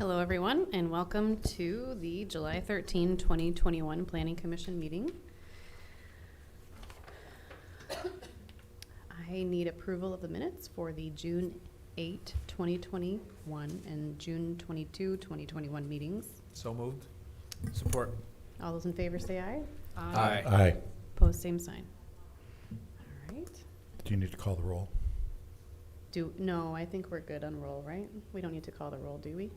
Hello, everyone, and welcome to the July 13, 2021 Planning Commission meeting. I need approval of the minutes for the June 8, 2021 and June 22, 2021 meetings. So moved. Support. All those in favor say aye. Aye. Aye. Opposed, same sign. All right. Do you need to call the roll? No, I think we're good on roll, right? We don't need to call the roll, do we?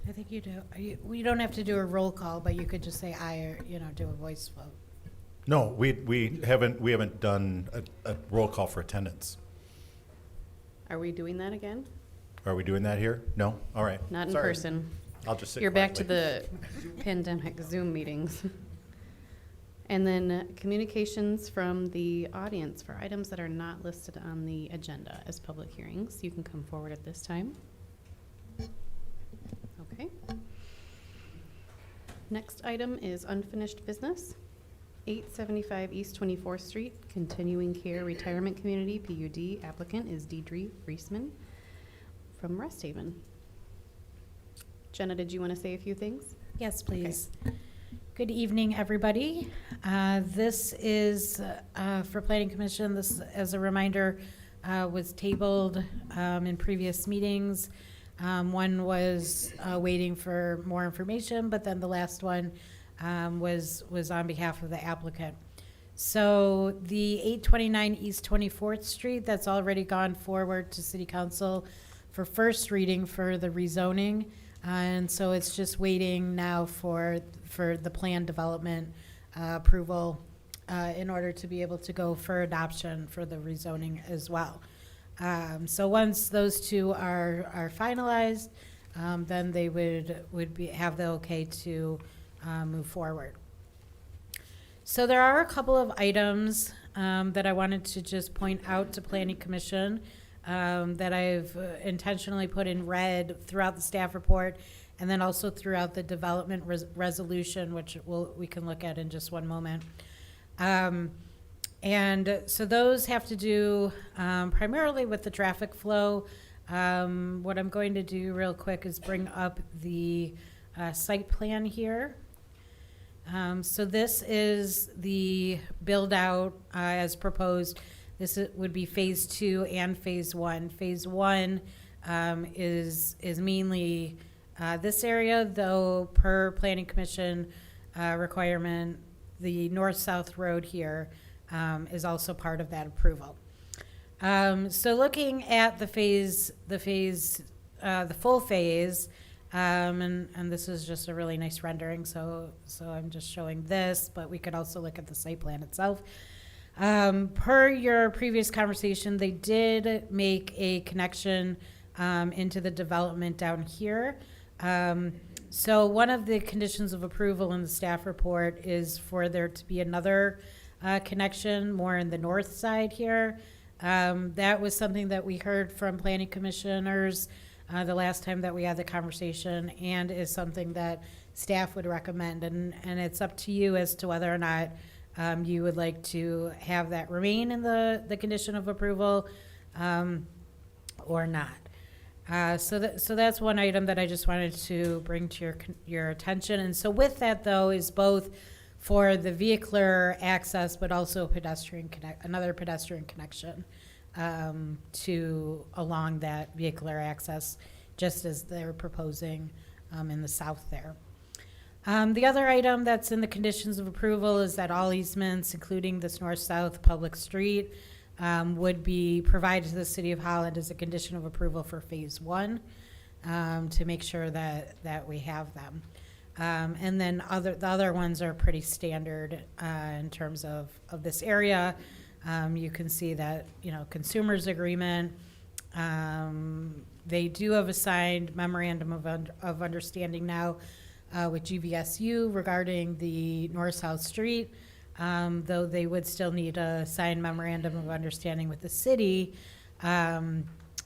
I think you do. We don't have to do a roll call, but you could just say aye or, do a voice vote. No, we haven't done a roll call for attendance. Are we doing that again? Are we doing that here? No? All right. Not in Sorry. person. I'll just sit You're back to quietly. the pandemic Zoom meetings. And then communications from the audience for items that are not listed on the agenda as public hearings. You can come forward at this time. Okay. Next item is unfinished business. 875 East 24th Street, Continuing Care Retirement Community, PUD. Applicant is Deidre Reisman from Rest Haven. Jenna, did you want to say a few things? Yes, please. Okay. Good evening, everybody. This is for Planning Commission. This, as a reminder, was tabled in previous meetings. One was waiting for more information, but then the last one was on behalf of the applicant. So the 829 East 24th Street, that's already gone forward to City Council for first reading for the rezoning. And so it's just waiting now for the plan development approval in order to be able to go for adoption for the rezoning as well. So once those two are finalized, then they would have the okay to move forward. So there are a couple of items that I wanted to just point out to Planning Commission that I've intentionally put in red throughout the staff report, and then also throughout the development resolution, which we can look at in just one moment. And so those have to do primarily with the traffic flow. What I'm going to do real quick is bring up the site plan here. So this is the build out as proposed. This would be phase 2 and phase 1. Phase 1 is mainly this area, though per Planning Commission requirement, the north-south road here is also part of that approval. So looking at the full phase, and this is just a really nice rendering, so I'm just showing this, but we could also look at the site plan itself. Per your previous conversation, they did make a connection into the development down here. So one of the conditions of approval in the staff report is for there to be another connection more in the north side here. That was something that we heard from planning commissioners the last time that we had the conversation, and is something that staff would recommend. And it's up to you as to whether or not you would like to have that remain in the condition of approval or not. So that's one item that I just wanted to bring to your attention. And so with that, though, is both for the vehicular access, but also another pedestrian connection to along that vehicular access, just as they're proposing in the south there. The other item that's in the conditions of approval is that all easements, including this north-south public street, would be provided to the City of Holland as a condition of approval for phase 1 to make sure that we have them. And then the other ones are pretty standard in terms of this area. You can see that, consumers agreement. They do have a signed memorandum of understanding now with GVSU regarding the north-south street, though they would still need a signed memorandum of understanding with the city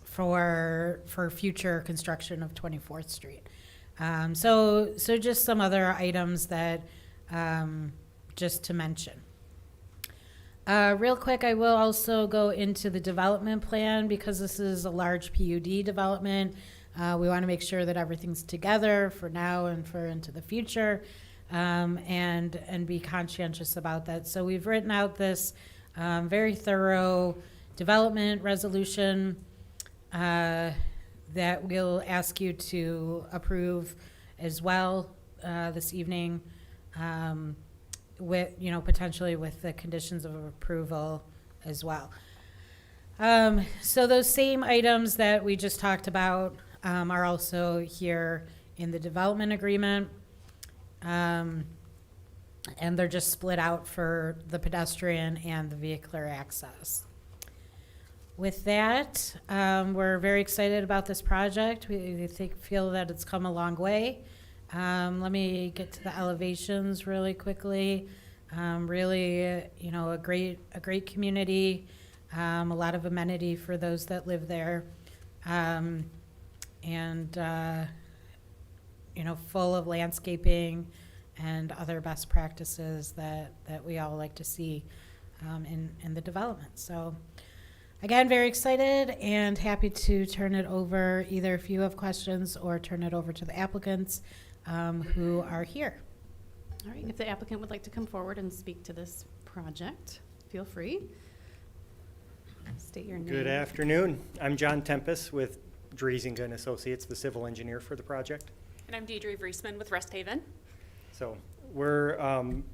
for future construction of 24th Street. So just some other items that just to mention. Real quick, I will also go into the development plan because this is a large PUD development. We want to make sure that everything's together for now and for into the future, and be conscientious about that. So we've written out this very thorough development resolution that we'll ask you to approve as well this evening, with, potentially with the conditions of approval as well. So those same items that we just talked about are also here in the development agreement. And they're just split out for the pedestrian and the vehicular access. With that, we're very excited about this project. We feel that it's come a long way. Let me get to the elevations really quickly. Really, a great community, a lot of amenity for those that live there, and full of landscaping and other best practices that we all like to see in the development. So again, very excited and happy to turn it over, either if you have questions or turn it over to the applicants who are here. All right, if the applicant would like to come forward and speak to this project, feel free. State your name. Good afternoon. I'm John Tempest with Dreesinger and Associates, the civil engineer for the project. And I'm Deidre Vriesman with Rest Haven. So we're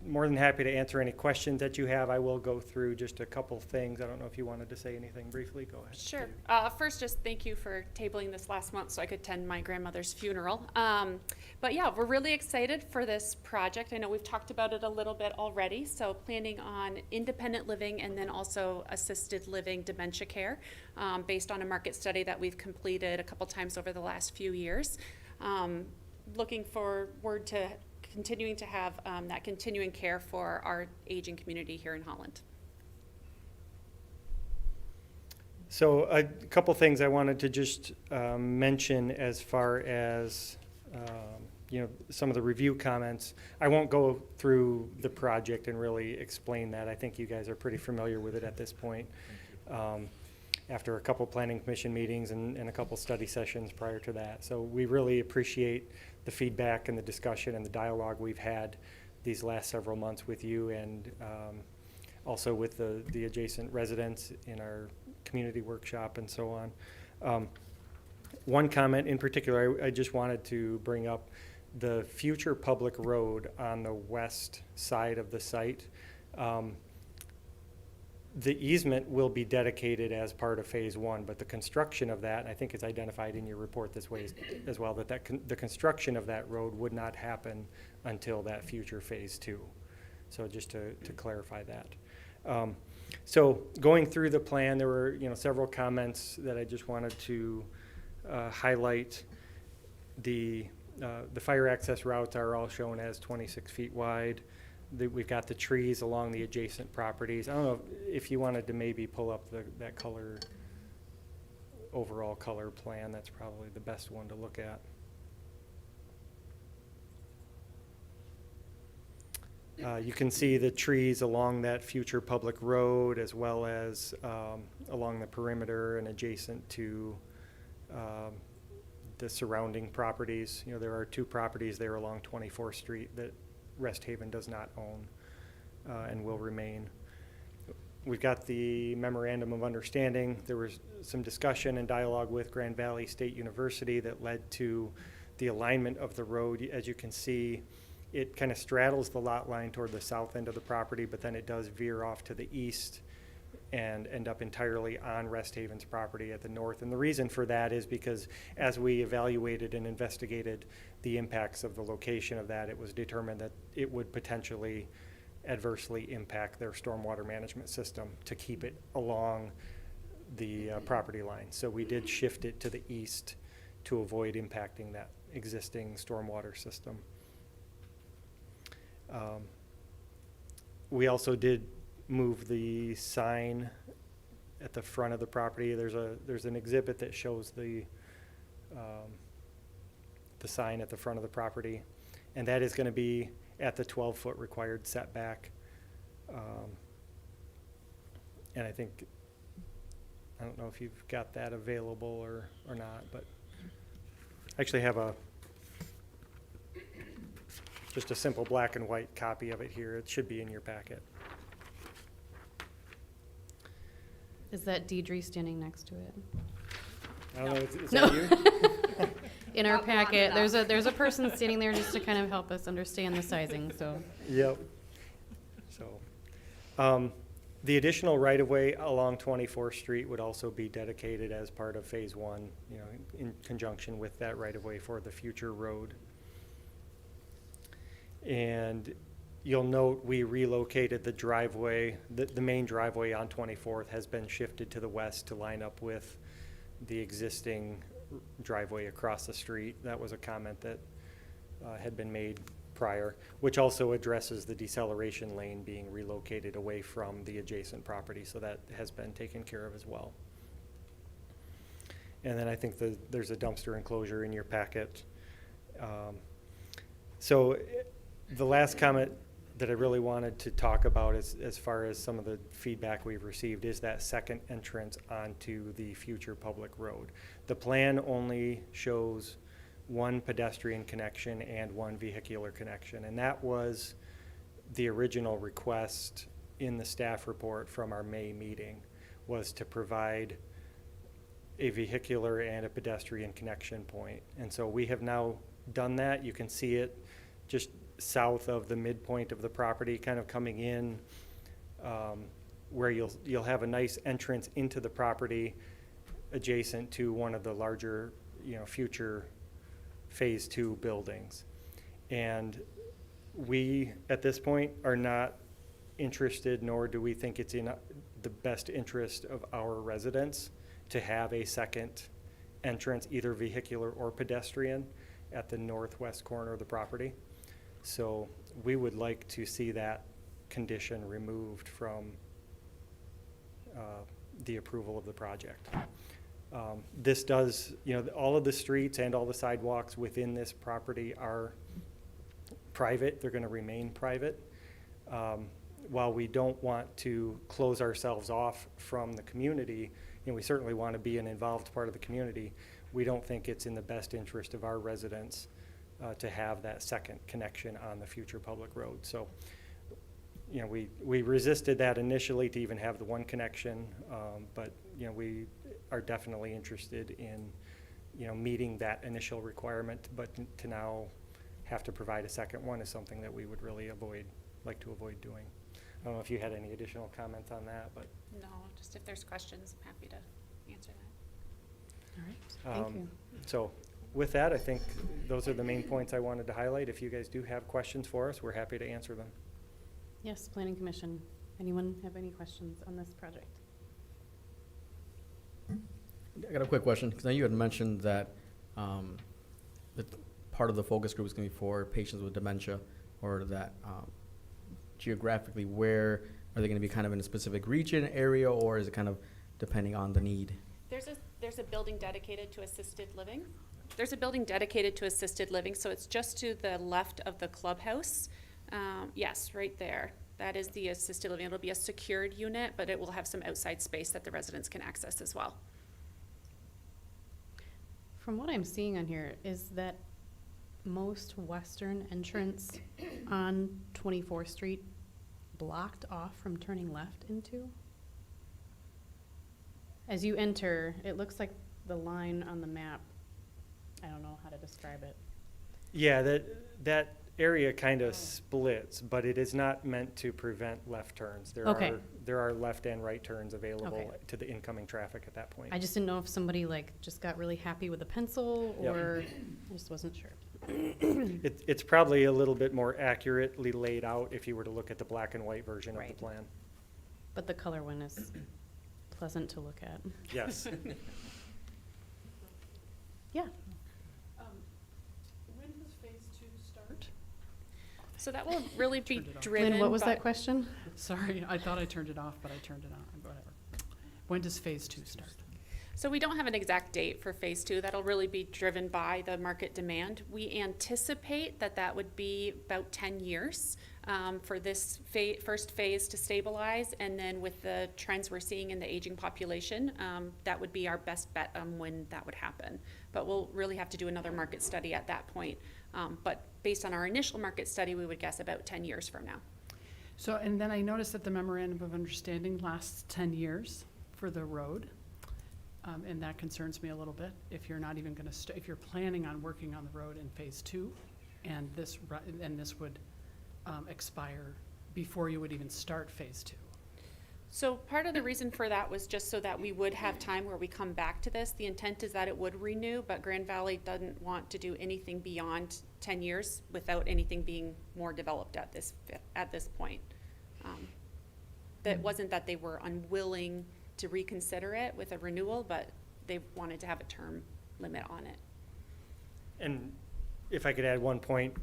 more than happy to answer any questions that you have. I will go through just a couple things. I don't know if you wanted to say anything briefly. Go ahead. Sure. First, just thank you for tabling this last month so I could attend my grandmother's funeral. But yeah, we're really excited for this project. I know we've talked about it a little bit already. So planning on independent living and then also assisted living dementia care based on a market study that we've completed a couple times over the last few years. Looking forward to continuing to have that continuing care for our aging community here in Holland. So a couple things I wanted to just mention as far as some of the review comments. I won't go through the project and really explain that. I think you guys are pretty familiar with it at this point. After a couple planning commission meetings and a couple study sessions prior to that. So we really appreciate the feedback and the discussion and the dialogue we've had these last several months with you and also with the adjacent residents in our community workshop and so on. One comment in particular, I just wanted to bring up the future public road on the west side of the site. The easement will be dedicated as part of phase one, but the construction of that, and I think it's identified in your report this way as well, that the construction of that road would not happen until that future phase two. So just to clarify that. So going through the plan, there were several comments that I just wanted to highlight. The fire access routes are all shown as 26 feet wide. We've got the trees along the adjacent properties. I don't know if you wanted to maybe pull up that color, overall color plan. That's probably the best one to look at. You can see the trees along that future public road as well as along the perimeter and adjacent to the surrounding properties. There are two properties there along 24th Street that Rest Haven does not own and will remain. We've got the memorandum of understanding. There was some discussion and dialogue with Grand Valley State University that led to the alignment of the road. As you can see, it kind of straddles the lot line toward the south end of the property, but then it does veer off to the east and end up entirely on Rest Haven's property at the north. And the reason for that is because as we evaluated and investigated the impacts of the location of that, it was determined that it would potentially adversely impact their stormwater management system to keep it along the property line. So we did shift it to the east to avoid impacting that existing stormwater system. We also did move the sign at the front of the property. There's an exhibit that shows the sign at the front of the property, and that is going to be at the 12-foot required setback. And I don't know if you've got that available or not, but actually have just a simple black and white copy of it here. It should be in your packet. Is that Deidre standing next to it? I don't know, is No. that you? In our Not blonde packet, enough. there's a person standing there just to kind of help us understand the sizing, so. Yep. So, the additional right-of-way along 24th Street would also be dedicated as part of Phase 1, you know, in conjunction with that right-of-way for the future road. And you'll note we relocated the driveway, the main driveway on 24th has been shifted to the west to line up with the existing driveway across the street. That was a comment that had been made prior, which also addresses the deceleration lane being relocated away from the adjacent property, so that has been taken care of as well. And then I think there's a dumpster enclosure in your packet. So the last comment that I really wanted to talk about is, as far as some of the feedback we've received, is that second entrance onto the future public road. The plan only shows one pedestrian connection and one vehicular connection, and that was the original request in the staff report from our May meeting, was to provide a vehicular and a pedestrian connection point. And so we have now done that. You can see it just south of the midpoint of the property, kind of coming in, where you'll have a nice entrance into the property adjacent to one of the larger, you know, future Phase 2 buildings. And we, at this point, are not interested, nor do we think it's in the best interest of our residents to have a second entrance, either vehicular or pedestrian, at the northwest corner of the property. So we would like to see that condition removed from the approval of the project. This does, you know, all of the streets and all the sidewalks within this property are private. They're going to remain private. While we don't want to close ourselves off from the community, you know, we certainly want to be an involved part of the community. We don't think it's in the best interest of our residents to have that second connection on the future public road. So, you know, we resisted that initially to even have the one connection, but, you know, we are definitely interested in, you know, meeting that initial requirement, but to now have to provide a second one is something that we would really like to avoid doing. I don't know if you had any additional comments on that, but. No, just if there's questions, I'm happy to answer that. All right, thank you. So with that, I think those are the main points I wanted to highlight. If you guys do have questions for us, we're happy to answer them. Yes, Planning Commission. Anyone have any questions on this project? I got a quick question, because now you had mentioned that that part of the focus group is going to be for patients with dementia, or that geographically, where are they going to be, kind of in a specific region, area, or is it kind of depending on the need? There's a building dedicated to assisted living. There's a building dedicated to assisted living, so it's just to the left of the clubhouse. Yes, right there. That is the assisted living. It'll be a secured unit, but it will have some outside space that the residents can access as well. From what I'm seeing on here, is that most western entrance on 24th Street blocked off from turning left into? As you enter, it looks like the line on the map, I don't know how to describe it. Yeah, that area kind of splits, but it is not meant to prevent left turns. Okay. There are left and right turns available Okay. to the incoming traffic at that point. I just didn't know if somebody like just got really happy with a pencil, Yep. or I just wasn't sure. It's probably a little bit more accurately laid out if you were to look at the black and white version of Right. the plan. But the color one is pleasant to look at. Yes. Yeah. When does phase 2 start? So that will really be Turned it off. driven Lynn, what was by- that question? Sorry, I thought I turned it off, but I turned it on, whatever. When does phase 2 start? So we don't have an exact date for phase two. That'll really be driven by the market demand. We anticipate that that would be about 10 years for this first phase to stabilize. And then with the trends we're seeing in the aging population, that would be our best bet on when that would happen. But we'll really have to do another market study at that point. But based on our initial market study, we would guess about 10 years from now. So, and then I noticed that the memorandum of understanding lasts 10 years for the road. And that concerns me a little bit. If you're not even gonna, if you're planning on working on the road in phase two, and this would expire before you would even start phase two. So part of the reason for that was just so that we would have time where we come back to this. The intent is that it would renew, but Grand Valley doesn't want to do anything beyond 10 years without anything being more developed at this point. That wasn't that they were unwilling to reconsider it with a renewal, but they wanted to have a term limit on it. And if I could add one point,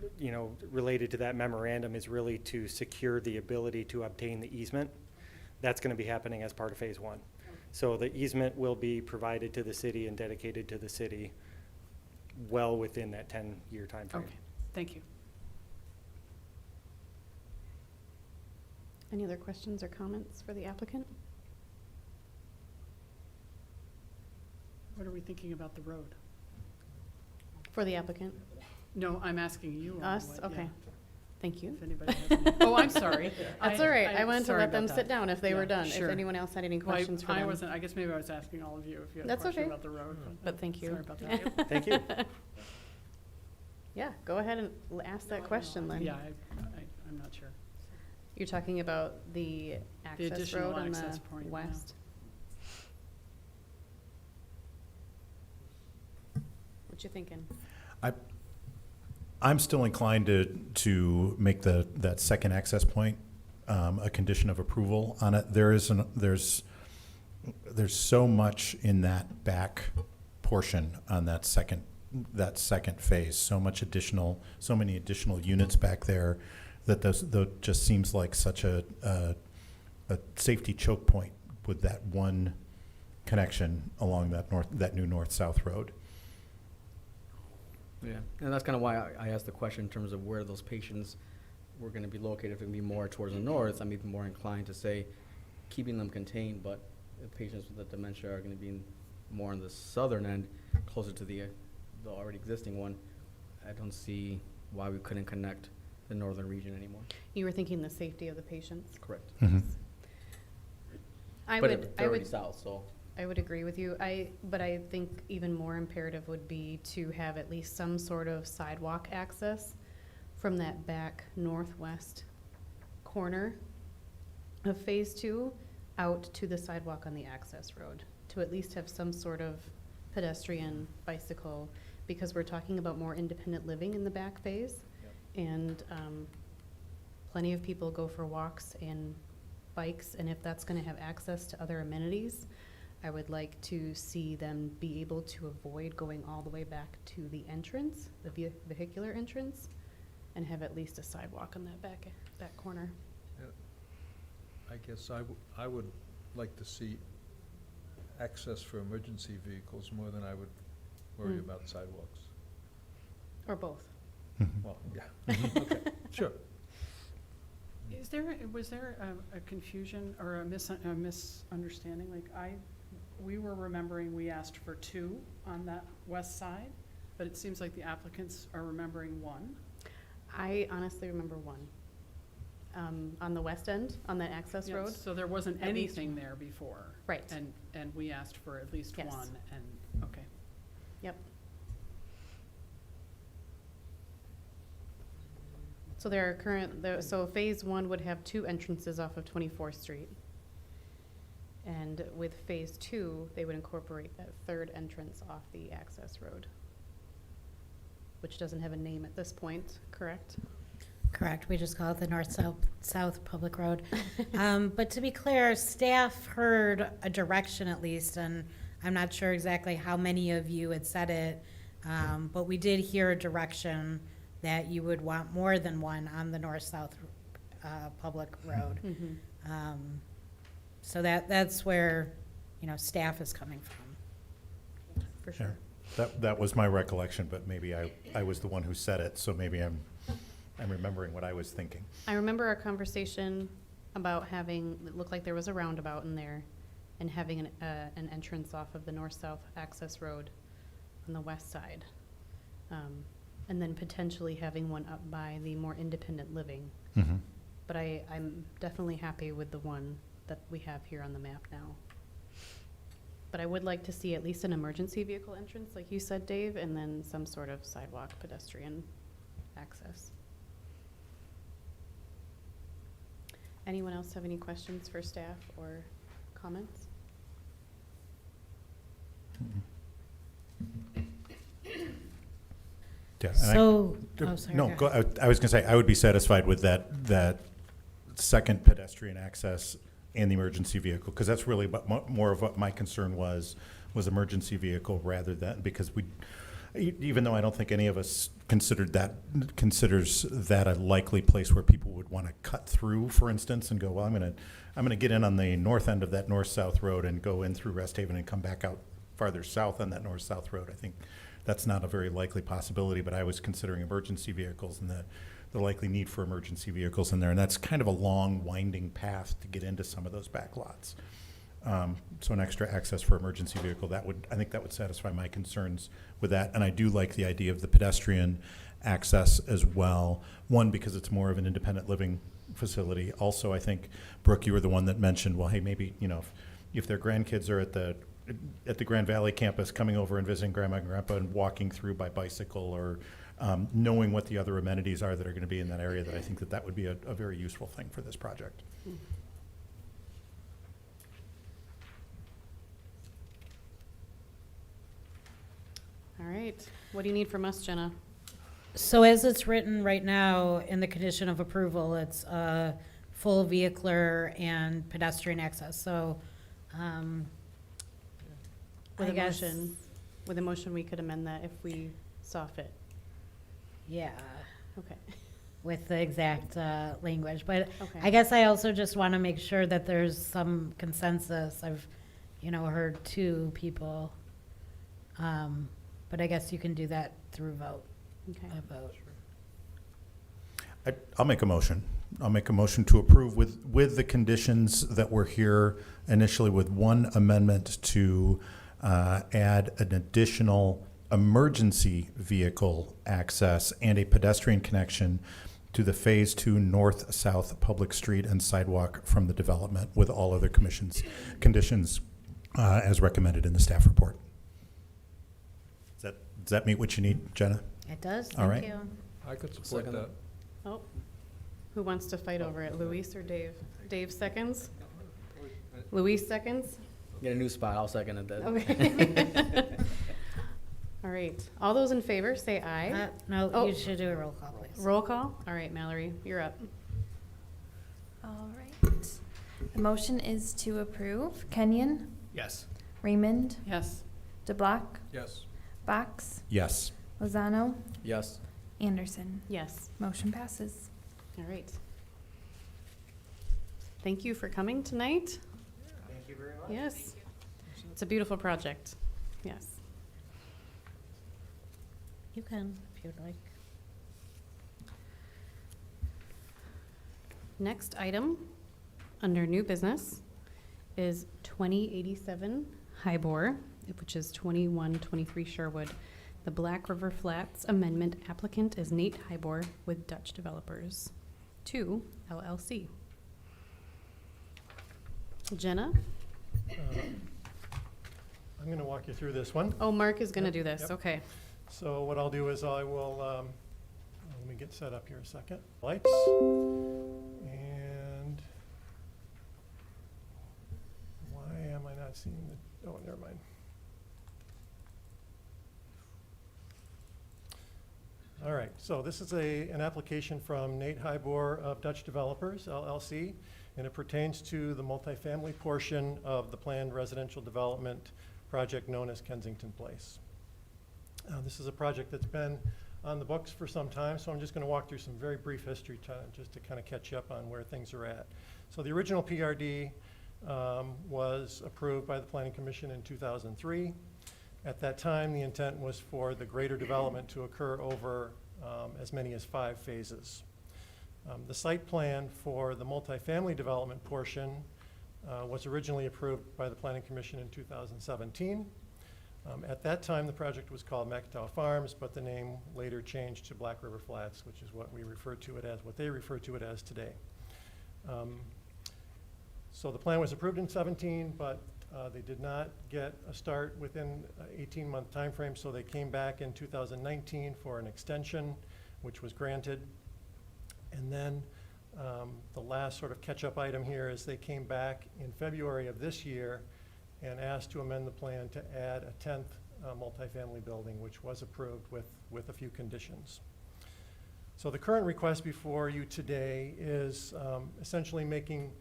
related to that memorandum is really to secure the ability to obtain the easement. That's going to be happening as part of phase one. So the easement will be provided to the city and dedicated to the city well within that 10-year time frame. Okay, thank you. Any other questions or comments for the applicant? What are we thinking about the road? For the applicant? No, I'm asking you. on Us? what- Okay. yeah, Thank you. if anybody has any- Oh, I'm sorry. That's all right. I wanted to sorry let them about sit that. down if they were Yeah, done. sure. If anyone else had any Well, questions for I them. wasn't, I guess maybe I was asking all of you if you had a That's question okay. about the road. But thank you. Sorry about that. Thank you. Yeah, go ahead and ask that question then. Yeah, I'm not sure. You're talking about the access additional road on access the point, yeah. west? What you thinking? I'm still inclined to make that second access point a condition of approval on it. There's so much in that back portion on that second phase. So many additional units back there that that just seems like such a safety choke point with that one connection along that new north-south road. Yeah, and that's kind of why I asked the question in terms of where those patients were going to be located. If it would be more towards the north, I'm even more inclined to say keeping them contained, but if patients with the dementia are going to be more on the southern end, closer to the already existing one, I don't see why we couldn't connect the northern region anymore. You were thinking the safety of the patients? Correct. Mhm. I But would, they're I already would, south, so. I would agree with you. But I think even more imperative would be to have at least some sort of sidewalk access from that back northwest corner of phase two out to the sidewalk on the access road, to at least have some sort of pedestrian, bicycle, because we're talking about more independent living in the back phase. And plenty of people go for walks and bikes, and if that's gonna have access to other amenities, I would like to see them be able to avoid going all the way back to the entrance, the vehicular entrance, and have at least a sidewalk on that back corner. I guess I would like to see access for emergency vehicles more than I would worry Mm. about sidewalks. Or both. Well, yeah, okay, sure. Was there a confusion or a misunderstanding? Like we were remembering we asked for 2 on that west side, but it seems like the applicants are remembering 1. I honestly remember one. On the west end, on that access Yes, road. so there wasn't At least anything there before. Right. And we asked for at least Yes. 1, and, okay. Yep. So there are so phase one would have 2 entrances off of 24th Street. And with phase 2, they would incorporate that 3rd entrance off the access road, which doesn't have a name at this point, correct? Correct, we just call it the north-south public road. But to be clear, staff heard a direction at least, and I'm not sure exactly how many of you had said it, but we did hear a direction that you would want more than 1 on the north-south public road. Mm-hmm. So that's where, staff is coming from. for sure. That was my recollection, but maybe I was the one who said it, so maybe I'm remembering what I was thinking. I remember our conversation about having, it looked like there was a roundabout in there, and having an entrance off of the north-south access road on the west side. And then potentially having one up by the more independent living. Mm-hmm. But I'm definitely happy with the one that we have here on the map now. But I would like to see at least an emergency vehicle entrance, like you said, Dave, and then some sort of sidewalk pedestrian access. Anyone else have any questions for staff or comments? Yeah, and So, oh, sorry. No, go ahead. I was going to say, I would be satisfied with that second pedestrian access and the emergency vehicle, because that's really more of what my concern was emergency vehicle rather than, because even though I don't think any of us considers that a likely place where people would want to cut through, for instance, and go, well, I'm going to get in on the north end of that north-south road and go in through Rest Haven and come back out farther south on that north-south road. I think that's not a very likely possibility, but I was considering emergency vehicles and the likely need for emergency vehicles in there, and that's kind of a long, winding path to get into some of those back lots. So an extra access for emergency vehicle, I think that would satisfy my concerns with that. And I do like the idea of the pedestrian access as well. One, because it's more of an independent living facility. Also, I think, Brooke, you were the one that mentioned, well, hey, maybe, if their grandkids are at the Grand Valley campus coming over and visiting grandma and grandpa and walking through by bicycle, or knowing what the other amenities are that are going to be in that area, that I think that would be a very useful thing for this project. All right. What do you need from us, Jenna? So as it's written right now in the condition of approval, it's full vehicular and pedestrian access. So, With I a guess, motion, we could amend that if we saw fit. yeah, Okay. with the exact language. But Okay. I guess I also just want to make sure that there's some consensus. I've, heard two people. But I guess you can do that through vote. Okay. A vote. I'll make a motion. I'll make a motion to approve with the conditions that were here initially, with one amendment to add an additional emergency vehicle access and a pedestrian connection to the Phase 2 north-south public street and sidewalk from the development, with all other conditions as recommended in the staff report. Does that meet what you need, Jenna? It does, All thank right. you. I could support Second. that. Oh, who wants to fight over it, Luis or Dave? Dave seconds? Luis seconds? Get a new spot, I'll second it then. Okay. All right. All those in favor, say aye. No, Oh. you should do a roll call, please. Roll call? All right, Mallory, you're up. All right. The motion is to approve. Kenyon, Yes. Raymond, Yes. DeBlock, Yes. Box, Yes. Lozano, Yes. Anderson. Yes. Motion passes. All right. Thank you for coming tonight. Thank you very much. Yes. It's a beautiful project. Yes. You can, if you'd like. Next item, under new business, is 2087 Heyboer, which is 2123 Sherwood. The Black River Flats Amendment applicant is Nate Heyboer with Dutch Developers 2 LLC. Jenna? I'm going to walk you through this one. Oh, Mark is going to Yep, do this. yep. Okay. So what I'll do is I will, let me get set up here a second. Lights. And why am I not seeing the, oh, never mind. All right, so this is an application from Nate Heyboer of Dutch Developers, LLC, and it pertains to the multifamily portion of the planned residential development project known as Kensington Place. This is a project that's been on the books for some time, so I'm just going to walk through some very brief history just to kind of catch you up on where things are at. So the original PRD was approved by the Planning Commission in 2003. At that time, the intent was for the greater development to occur over as many as 5 phases. The site plan for the multifamily development portion was originally approved by the Planning Commission in 2017. At that time, the project was called Macataw Farms, but the name later changed to Black River Flats, which is what we refer to it as, what they refer to it as today. So the plan was approved in 17, but they did not get a start within an 18-month time frame, so they came back in 2019 for an extension, which was granted. And then the last sort of catch-up item here is they came back in February of this year and asked to amend the plan to add a 10th multifamily building, which was approved with a few conditions. So the current request before you today is essentially making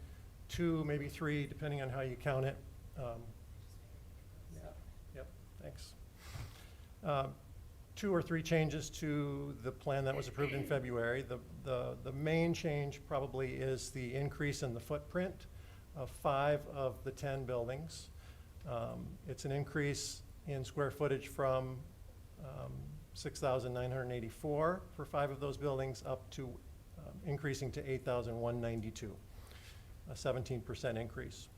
2, maybe 3, depending on how you count it. Yep, thanks. 2 or 3 changes to the plan that was approved in February. The main change probably is the increase in the footprint of 5 of the 10 buildings. It's an increase in square footage from 6,984 for 5 of those buildings up to increasing to 8,192, a 17% increase.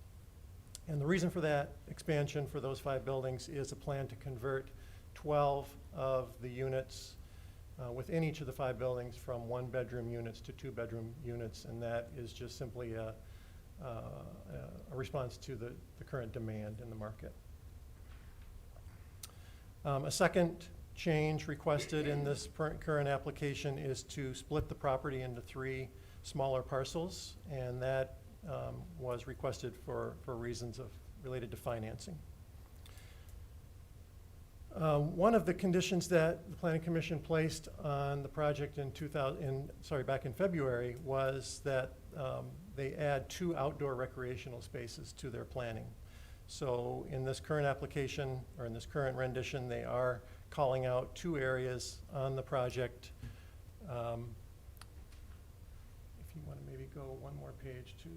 And the reason for that expansion for those 5 buildings is a plan to convert 12 of the units within each of the 5 buildings from 1-bedroom units to 2-bedroom units, and that is just simply a response to the current demand in the market. A second change requested in this current application is to split the property into 3 smaller parcels, and that was requested for reasons related to financing. One of the conditions that the Planning Commission placed on the project back in February was that they add 2 outdoor recreational spaces to their planning. So in this current application, or in this current rendition, they are calling out 2 areas on the project. If you want to maybe go one more page to,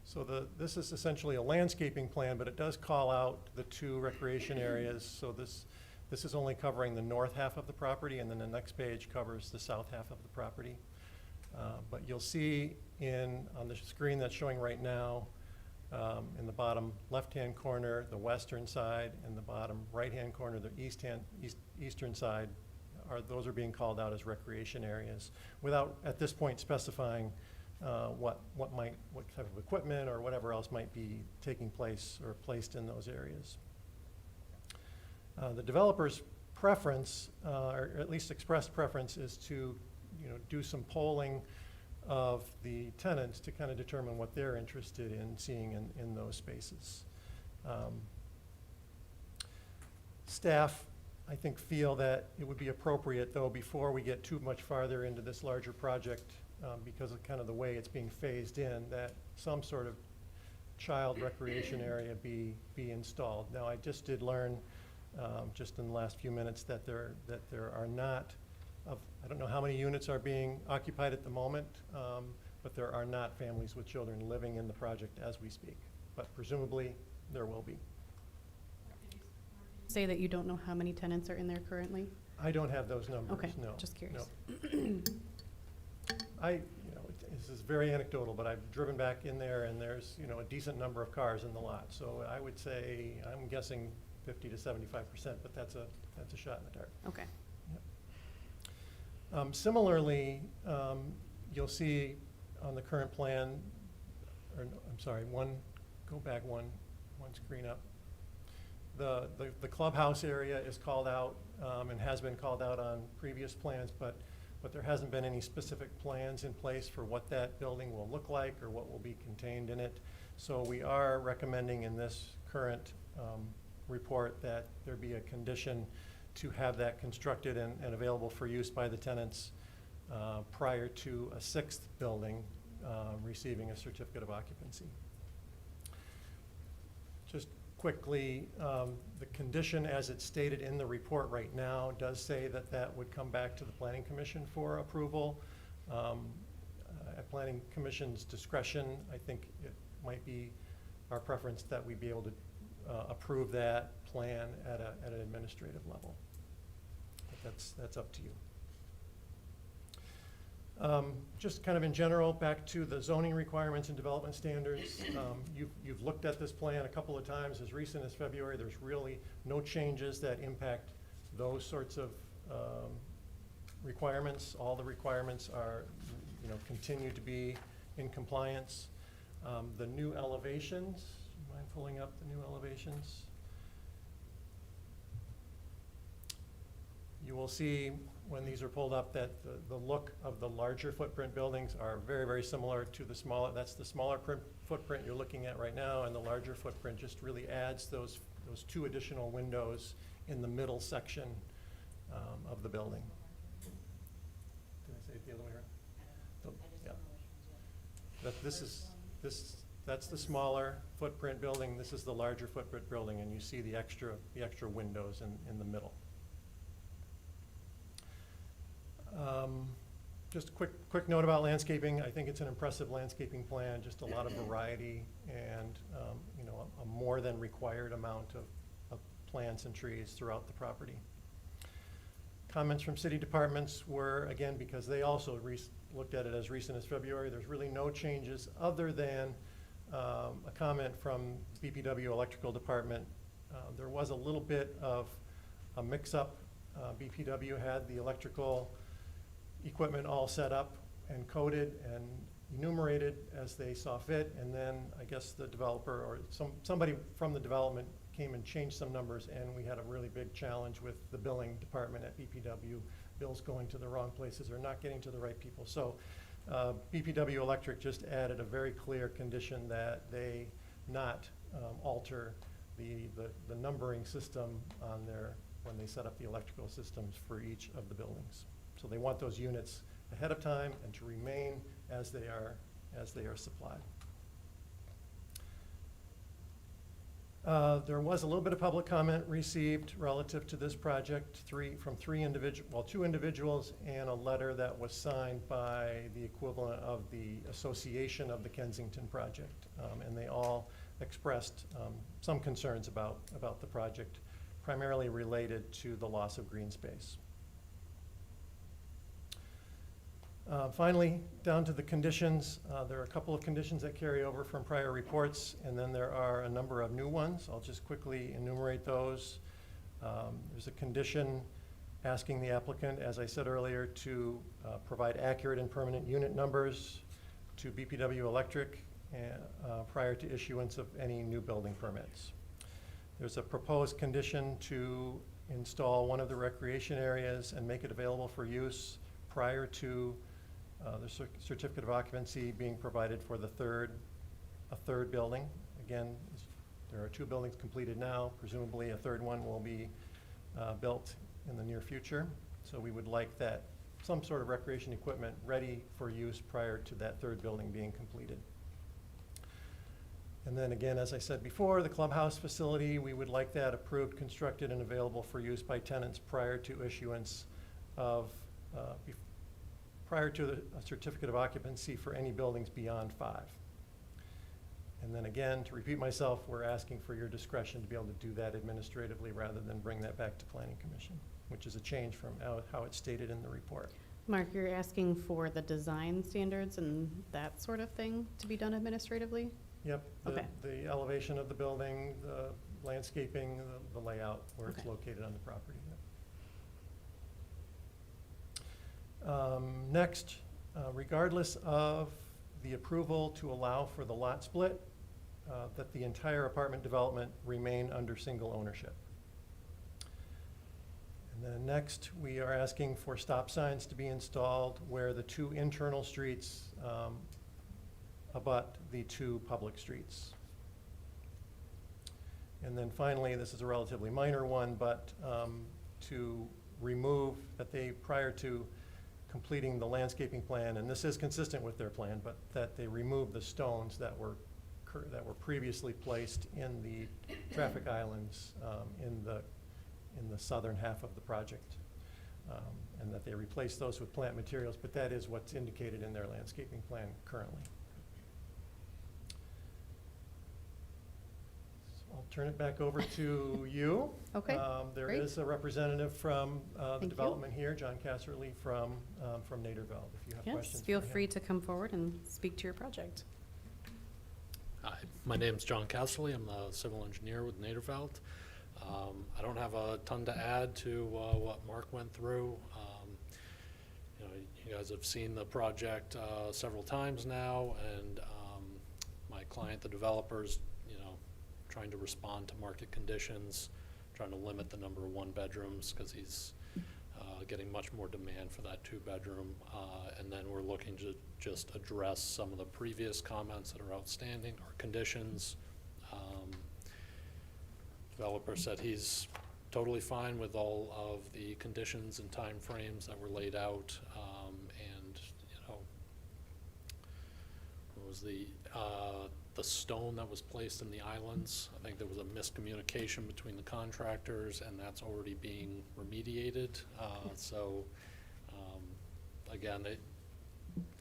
so this is essentially a landscaping plan, but it does call out the 2 recreation areas. So this is only covering the north half of the property, and then the next page covers the south half of the property. But you'll see on the screen that's showing right now, in the bottom left-hand corner, the western side, and the bottom right-hand corner, the eastern side, those are being called out as recreation areas, without at this point specifying what type of equipment or whatever else might be taking place or placed in those areas. The developer's preference, or at least expressed preference, is to do some polling of the tenants to kind of determine what they're interested in seeing in those spaces. Staff, I think, feel that it would be appropriate, though, before we get too much farther into this larger project, because of kind of the way it's being phased in, that some sort of child recreation area be installed. Now, I just did learn just in the last few minutes that there are not, I don't know how many units are being occupied at the moment, but there are not families with children living in the project as we speak. But presumably, there will be. Say that you don't know how many tenants are in there currently? I don't have those numbers, Okay, no. just curious. No. This is very anecdotal, but I've driven back in there and there's, a decent number of cars in the lot. So I would say, I'm guessing 50 to 75%, but that's a shot in the dark. Okay. Yep. Similarly, you'll see on the current plan, or no, I'm sorry, go back one screen up. The clubhouse area is called out and has been called out on previous plans, but there hasn't been any specific plans in place for what that building will look like or what will be contained in it. So we are recommending in this current report that there be a condition to have that constructed and available for use by the tenants prior to a 6th building receiving a certificate of occupancy. Just quickly, the condition as it's stated in the report right now does say that would come back to the Planning Commission for approval. At Planning Commission's discretion, I think it might be our preference that we be able to approve that plan at an administrative level. But that's up to you. Just kind of in general, back to the zoning requirements and development standards. You've looked at this plan a couple of times as recent as February. There's really no changes that impact those sorts of requirements. All the requirements are, continue to be in compliance. The new elevations, you mind pulling up the new elevations? You will see when these are pulled up that the look of the larger footprint buildings are very, very similar to the smaller. That's the smaller footprint you're looking at right now, and the larger footprint just really adds those two additional windows in the middle section of the building. Did I say it the other way around? Yeah. That's the smaller footprint building. This is the larger footprint building, and you see the extra windows in the middle. Just a quick note about landscaping. I think it's an impressive landscaping plan, just a lot of variety and a more than required amount of plants and trees throughout the property. Comments from city departments were, again, because they also looked at it as recent as February, there's really no changes other than a comment from BPW Electrical Department. There was a little bit of a mix-up. BPW had the electrical equipment all set up and coded and enumerated as they saw fit, and then I guess the developer or somebody from the development came and changed some numbers, and we had a really big challenge with the billing department at BPW, bills going to the wrong places or not getting to the right people. So BPW Electric just added a very clear condition that they not alter the numbering system on when they set up the electrical systems for each of the buildings. So they want those units ahead of time and to remain as they are supplied. There was a little bit of public comment received relative to this project, two individuals and a letter that was signed by the equivalent of the Association of the Kensington Project. And they all expressed some concerns about the project, primarily related to the loss of green space. Finally, down to the conditions. There are a couple of conditions that carry over from prior reports, and then there are a number of new ones. I'll just quickly enumerate those. There's a condition asking the applicant, as I said earlier, to provide accurate and permanent unit numbers to BPW Electric prior to issuance of any new building permits. There's a proposed condition to install one of the recreation areas and make it available for use prior to the certificate of occupancy being provided for a third building. Again, there are 2 buildings completed now. Presumably a third one will be built in the near future. So we would like that some sort of recreation equipment ready for use prior to that third building being completed. And then again, as I said before, the clubhouse facility, we would like that approved, constructed, and available for use by tenants prior to issuance of prior to the certificate of occupancy for any buildings beyond 5. And then again, to repeat myself, we're asking for your discretion to be able to do that administratively rather than bring that back to Planning Commission, which is a change from how it's stated in the report. Mark, you're asking for the design standards and that sort of thing to be done administratively? Yep. Okay. The elevation of the building, the landscaping, the layout, where it's located on the property. Next, regardless of the approval to allow for the lot split, that the entire apartment development remain under single ownership. And then next, we are asking for stop signs to be installed where the 2 internal streets abut the 2 public streets. And then finally, this is a relatively minor one, but to remove that they, prior to completing the landscaping plan, and this is consistent with their plan, but that they remove the stones that were previously placed in the traffic islands in the southern half of the project, and that they replace those with plant materials, but that is what's indicated in their landscaping plan currently. I'll turn it back over to you. Okay, There great. is a representative from the Thank you. development here, John Casserly from Naderville, if you have Yes, questions. feel for him. free to come forward and speak to your project. Hi, my name's John Casserly. I'm the civil engineer with Naderveld. I don't have a ton to add to what Mark went through. You know, you guys have seen the project several times now, and my client, the developers, you know, trying to respond to market conditions, trying to limit the number of one-bedrooms because he's getting much more demand for that two-bedroom. And then we're looking to just address some of the previous comments that are outstanding or conditions. Developer said he's totally fine with all of the conditions and timeframes that were laid out. And, you know, what was the stone that was placed in the islands? I think there was a miscommunication between the contractors, and that's already being remediated. So, again,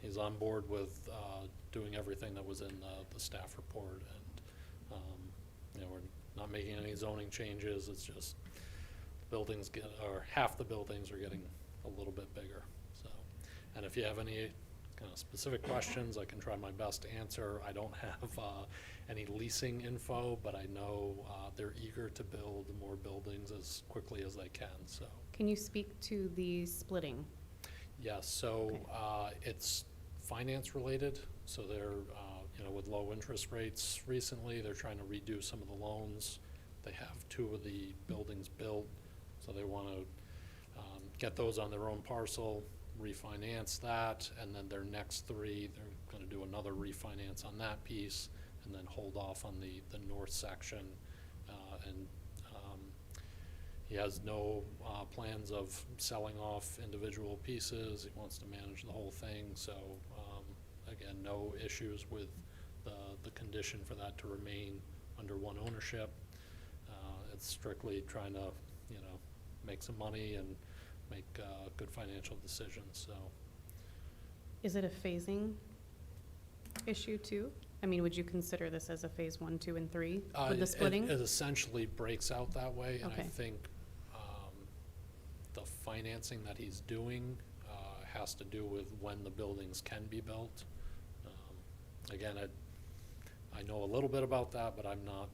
he's on board with doing everything that was in the staff report, and you know, we're not making any zoning changes. It's just buildings or half the buildings are getting a little bit bigger. So, and if you have any kind of specific questions, I can try my best to answer. I don't have any leasing info, but I know they're eager to build more buildings as quickly as they can. So, Can you speak to the splitting? yes. So it's finance related. So they're you know, with low interest rates recently, they're trying to redo some of the loans. They have 2 of the buildings built, so they want to get those on their own parcel, refinance that, and then their next 3, they're going to do another refinance on that piece, and then hold off on the north section. And he has no plans of selling off individual pieces. He wants to manage the whole thing. So again, no issues with the condition for that to remain under one ownership. It's strictly trying to, you know, make some money and make good financial decisions. So Is it a phasing issue too? I mean, would you consider this as a phase 1, 2, and 3 with the splitting? It essentially breaks out that way, and I Okay. think the financing that he's doing has to do with when the buildings can be built. Again, I know a little bit about that, but I'm not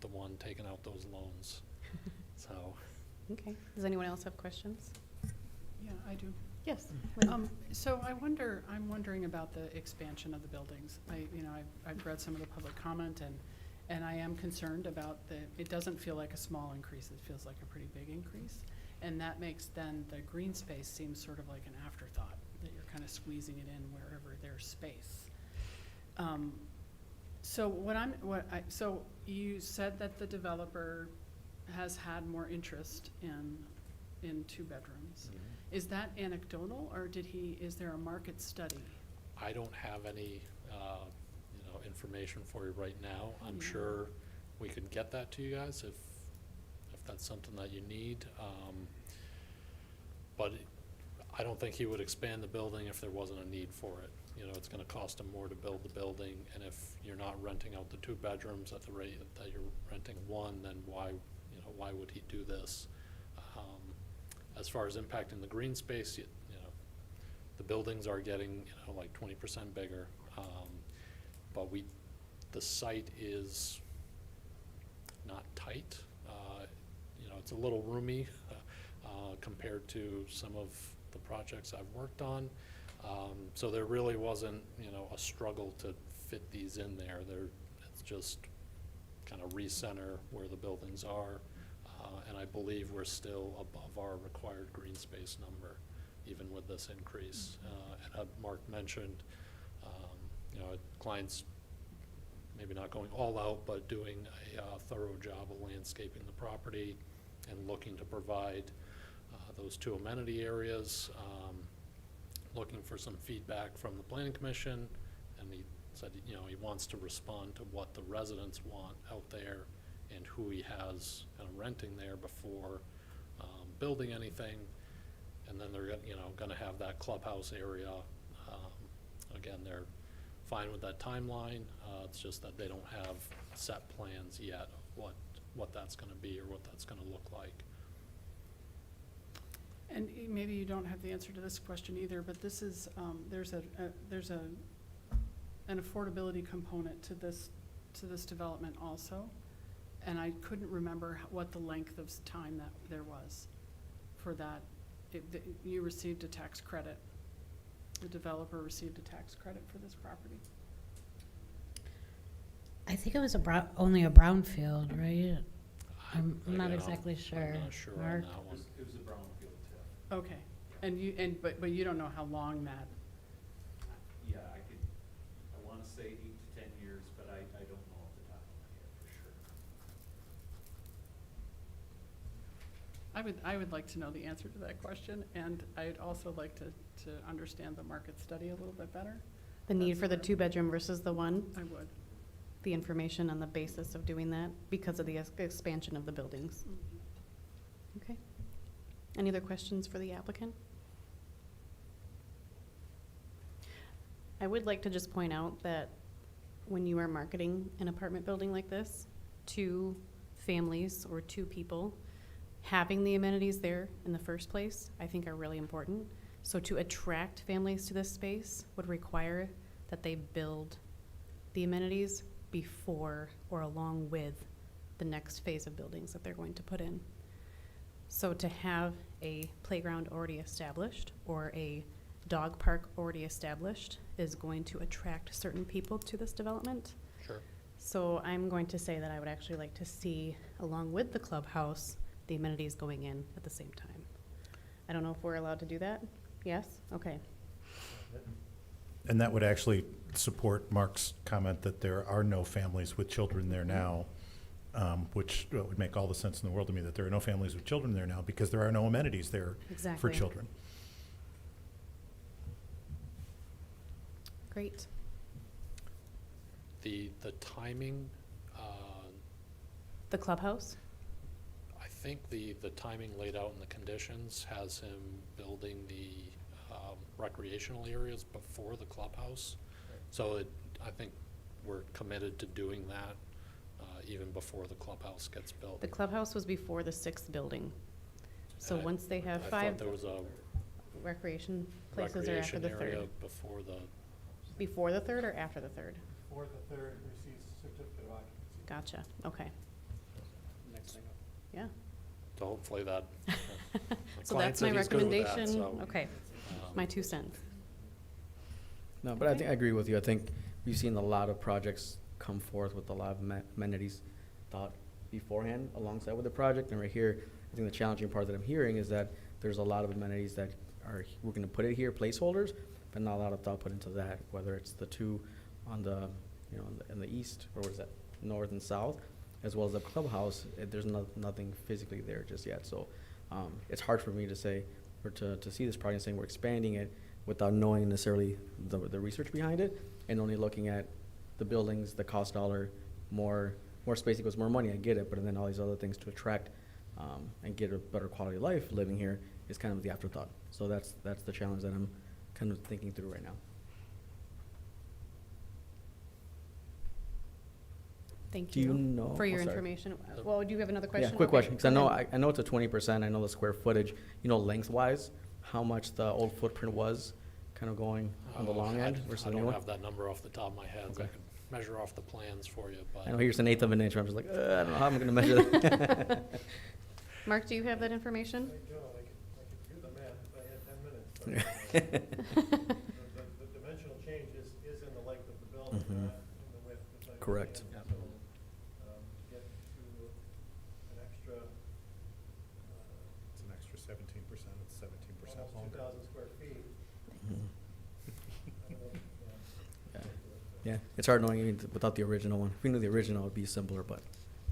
the one taking out those loans. So, Okay. Does anyone else have questions? Yeah, I do. Yes. So I'm wondering about the expansion of the buildings. I've read some of the public comment, and I am concerned about it doesn't feel like a small increase, it feels like a pretty big increase. And that makes then the green space seem sort of like an afterthought, that you're kind of squeezing it in wherever there's space. So you said that the developer has had more interest in 2 bedrooms. Is that anecdotal, or is there a market study? I don't have any, you know, information for you right now. I'm sure we could get that to you guys if that's something that you need. But I don't think he would expand the building if there wasn't a need for it. You know, it's gonna cost him more to build the building, and if you're not renting out the 2 bedrooms at the rate that you're renting 1, then why would he do this? As far as impacting the green space, you know, the buildings are getting, you know, like 20% bigger. But the site is not tight. You know, it's a little roomy compared to some of the projects I've worked on. So there really wasn't, you know, a struggle to fit these in there. It's just kind of recenter where the buildings are. And I believe we're still above our required green space number, even with this increase. And Mark mentioned, you know, clients maybe not going all out, but doing a thorough job of landscaping the property and looking to provide those 2 amenity areas, looking for some feedback from the planning commission. And he said, you know, he wants to respond to what the residents want out there and who he has kind of renting there before building anything. And then they're, you know, going to have that clubhouse area. Again, they're fine with that timeline. It's just that they don't have set plans yet of what that's gonna be or what that's gonna look like. And maybe you don't have the answer to this question either, but this is, there's an affordability component to this development also. And I couldn't remember what the length of time that there was for that. You received a tax credit. The developer received a tax credit for this property. I think it was only a brownfield, right? I'm not Again, exactly sure. I'm not sure on Mark? that one. It was a brownfield tip. Okay, but you don't know how long that, Yeah, I wanna say 8 to 10 years, but I don't know off the top of my head for sure. I would like to know the answer to that question, and I'd also like to understand the market study a little bit better. The need for the 2-bedroom versus the 1, I would. the information on the basis of doing that because of the expansion of the buildings. Okay. Any other questions for the applicant? I would like to just point out that when you are marketing an apartment building like this to families or to people, having the amenities there in the first place, I think are really important. So to attract families to this space would require that they build the amenities before or along with the next phase of buildings that they're going to put in. So to have a playground already established or a dog park already established is going to attract certain people to this development. Sure. So I'm going to say that I would actually like to see, along with the clubhouse, the amenities going in at the same time. I don't know if we're allowed to do that. Yes? Okay. And that would actually support Mark's comment that there are no families with children there now, which would make all the sense in the world to me, that there are no families with children there now because there are no amenities there for Exactly. children. Great. The timing, The clubhouse? I think the timing laid out in the conditions has him building the recreational areas before the clubhouse. So I think we're committed to doing that even before the clubhouse gets built. The clubhouse was before the 6th building. So And once they have I 5 thought there was a recreation places are after recreation the area 3rd? before the, Before the 3rd or after the 3rd? Before the 3rd receives certificate of occupancy. Gotcha, okay, Next thing up. yeah. so hopefully that. So that's my client said he's good with that, recommendation, so, okay, my 2 cents. No, but I Okay. think I agree with you. I think we've seen a lot of projects come forth with a lot of amenities thought beforehand alongside with the project. And right here, I think the challenging part that I'm hearing is that there's a lot of amenities that we're gonna put it here, placeholders, but not a lot of thought put into that, whether it's the 2 on the, in the east, or what is that, north and south, as well as the clubhouse. There's nothing physically there just yet. So it's hard for me to say, or to see this project saying we're expanding it without knowing necessarily the research behind it, and only looking at the buildings, the cost dollar, more space equals more money, I get it, but then all these other things to attract and get a better quality of life living here is kind of the afterthought. So that's the challenge that I'm kind of thinking through right now. Thank Do you you know? for your oh, sorry. information. Well, do you have another question? Yeah, quick Okay, question, because go I ahead. know it's a 20%, I know the square footage, lengthwise, how much the old footprint was, kind of going on the long end versus I the new don't one? have that number off the top of my head. Okay. I can measure off the plans for you, but. I know here's an 1/8 of an inch, I'm just like, I don't know how I'm gonna measure that. Mark, do you have that information? I don't, I could do the math if I had 10 minutes. But the dimensional change is in the length of the building, Mhm. not in the width. as I Correct. understand it. So, to get to an extra, It's an extra 17%, it's 17% almost longer. 2,000 square feet. Mhm. I don't know, Yeah. Yeah, it's hard knowing even without the original one. If we knew the original, it'd be simpler, but